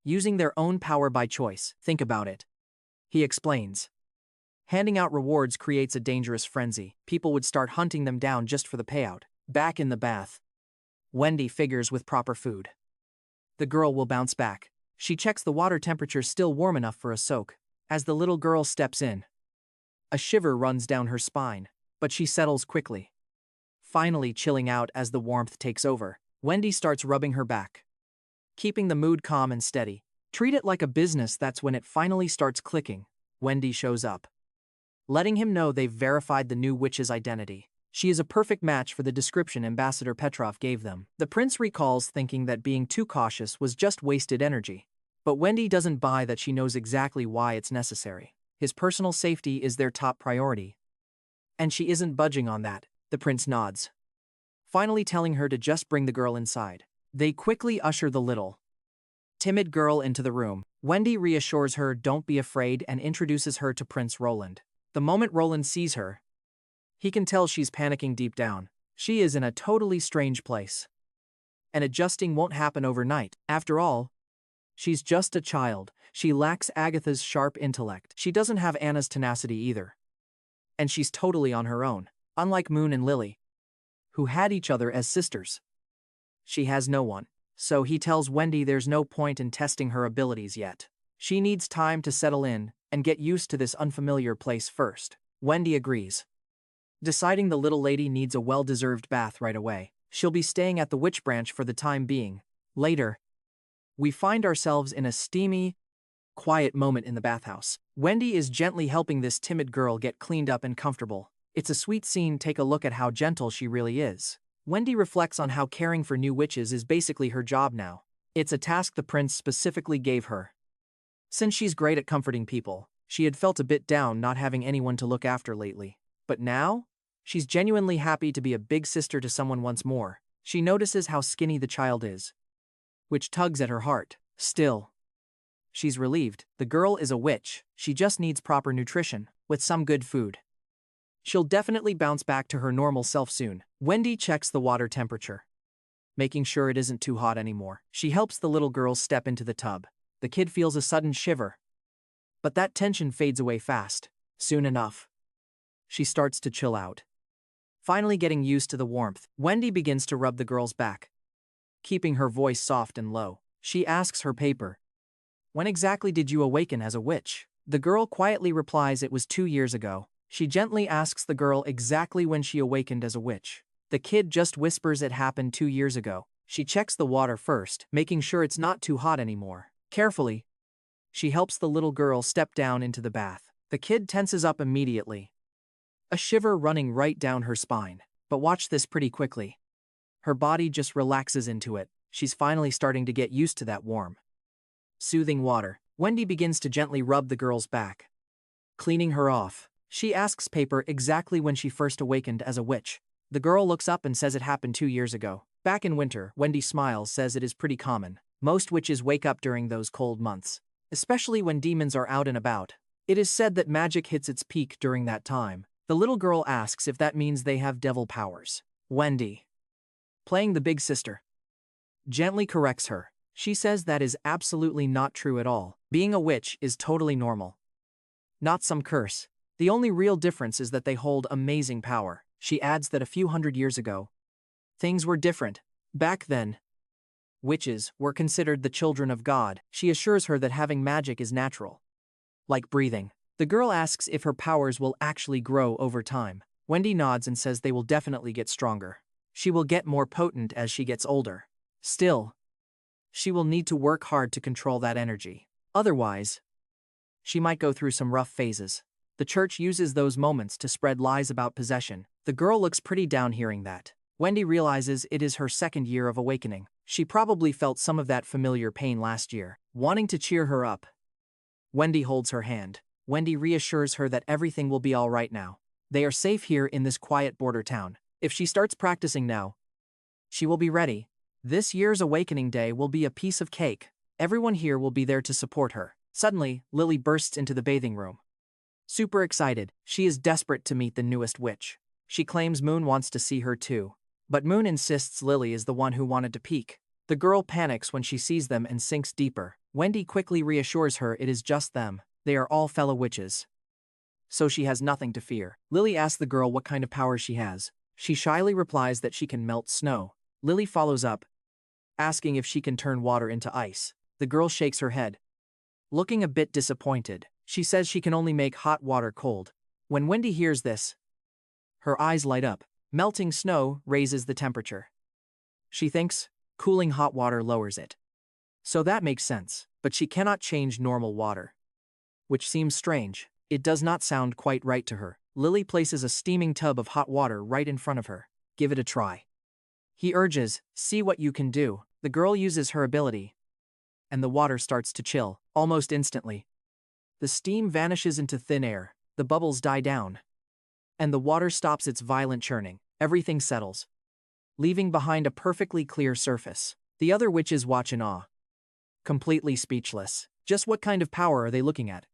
using their own power by choice. Think about it. He explains. Handing out rewards creates a dangerous frenzy. People would start hunting them down just for the payout. Back in the bath, Wendy figures with proper food. The girl will bounce back. She checks the water temperature still warm enough for a soak. As the little girl steps in, a shiver runs down her spine, but she settles quickly, finally chilling out as the warmth takes over. Wendy starts rubbing her back, keeping the mood calm and steady. Treat it like a business. That's when it finally starts clicking. Wendy shows up, letting him know they've verified the new witch's identity. She is a perfect match for the description Ambassador Petrov gave them. The prince recalls thinking that being too cautious was just wasted energy. But Wendy doesn't buy that. She knows exactly why it's necessary. His personal safety is their top priority, and she isn't budging on that. The prince nods, finally telling her to just bring the girl inside. They quickly usher the little, timid girl into the room. Wendy reassures her, don't be afraid, and introduces her to Prince Roland. The moment Roland sees her, he can tell she's panicking deep down. She is in a totally strange place, and adjusting won't happen overnight. After all, she's just a child. She lacks Agatha's sharp intellect. She doesn't have Anna's tenacity either. And she's totally on her own. Unlike Moon and Lily, who had each other as sisters, she has no one. So he tells Wendy there's no point in testing her abilities yet. She needs time to settle in and get used to this unfamiliar place first. Wendy agrees, deciding the little lady needs a well-deserved bath right away. She'll be staying at the witch branch for the time being. Later, we find ourselves in a steamy, quiet moment in the bathhouse. Wendy is gently helping this timid girl get cleaned up and comfortable. It's a sweet scene. Take a look at how gentle she really is. Wendy reflects on how caring for new witches is basically her job now. It's a task the prince specifically gave her. Since she's great at comforting people, she had felt a bit down not having anyone to look after lately. But now, she's genuinely happy to be a big sister to someone once more. She notices how skinny the child is, which tugs at her heart. Still, she's relieved. The girl is a witch. She just needs proper nutrition, with some good food. She'll definitely bounce back to her normal self soon. Wendy checks the water temperature, making sure it isn't too hot anymore. She helps the little girl step into the tub. The kid feels a sudden shiver, but that tension fades away fast. Soon enough, she starts to chill out, finally getting used to the warmth. Wendy begins to rub the girl's back, keeping her voice soft and low. She asks her paper, when exactly did you awaken as a witch? The girl quietly replies it was 2 years ago. She gently asks the girl exactly when she awakened as a witch. The kid just whispers it happened 2 years ago. She checks the water first, making sure it's not too hot anymore. Carefully, she helps the little girl step down into the bath. The kid tenses up immediately, a shiver running right down her spine. But watch this pretty quickly. Her body just relaxes into it. She's finally starting to get used to that warm, soothing water. Wendy begins to gently rub the girl's back, cleaning her off. She asks Paper exactly when she first awakened as a witch. The girl looks up and says it happened 2 years ago. Back in winter, Wendy smiles, says it is pretty common. Most witches wake up during those cold months, especially when demons are out and about. It is said that magic hits its peak during that time. The little girl asks if that means they have devil powers. Wendy, playing the big sister, gently corrects her. She says that is absolutely not true at all. Being a witch is totally normal, not some curse. The only real difference is that they hold amazing power. She adds that a few hundred years ago, things were different. Back then, witches were considered the children of God. She assures her that having magic is natural, like breathing. The girl asks if her powers will actually grow over time. Wendy nods and says they will definitely get stronger. She will get more potent as she gets older. Still, she will need to work hard to control that energy. Otherwise, she might go through some rough phases. The church uses those moments to spread lies about possession. The girl looks pretty down hearing that. Wendy realizes it is her 2nd year of awakening. She probably felt some of that familiar pain last year. Wanting to cheer her up, Wendy holds her hand. Wendy reassures her that everything will be all right now. They are safe here in this quiet border town. If she starts practicing now, she will be ready. This year's awakening day will be a piece of cake. Everyone here will be there to support her. Suddenly, Lily bursts into the bathing room. Super excited, she is desperate to meet the newest witch. She claims Moon wants to see her too. But Moon insists Lily is the one who wanted to peek. The girl panics when she sees them and sinks deeper. Wendy quickly reassures her it is just them. They are all fellow witches, so she has nothing to fear. Lily asks the girl what kind of powers she has. She shyly replies that she can melt snow. Lily follows up, asking if she can turn water into ice. The girl shakes her head, looking a bit disappointed. She says she can only make hot water cold. When Wendy hears this, her eyes light up. Melting snow raises the temperature. She thinks cooling hot water lowers it. So that makes sense. But she cannot change normal water, which seems strange. It does not sound quite right to her. Lily places a steaming tub of hot water right in front of her. Give it a try, he urges. See what you can do. The girl uses her ability, and the water starts to chill, almost instantly. The steam vanishes into thin air, the bubbles die down, and the water stops its violent churning. Everything settles, leaving behind a perfectly clear surface. The other witches watch in awe, completely speechless. Just what kind of power are they looking at?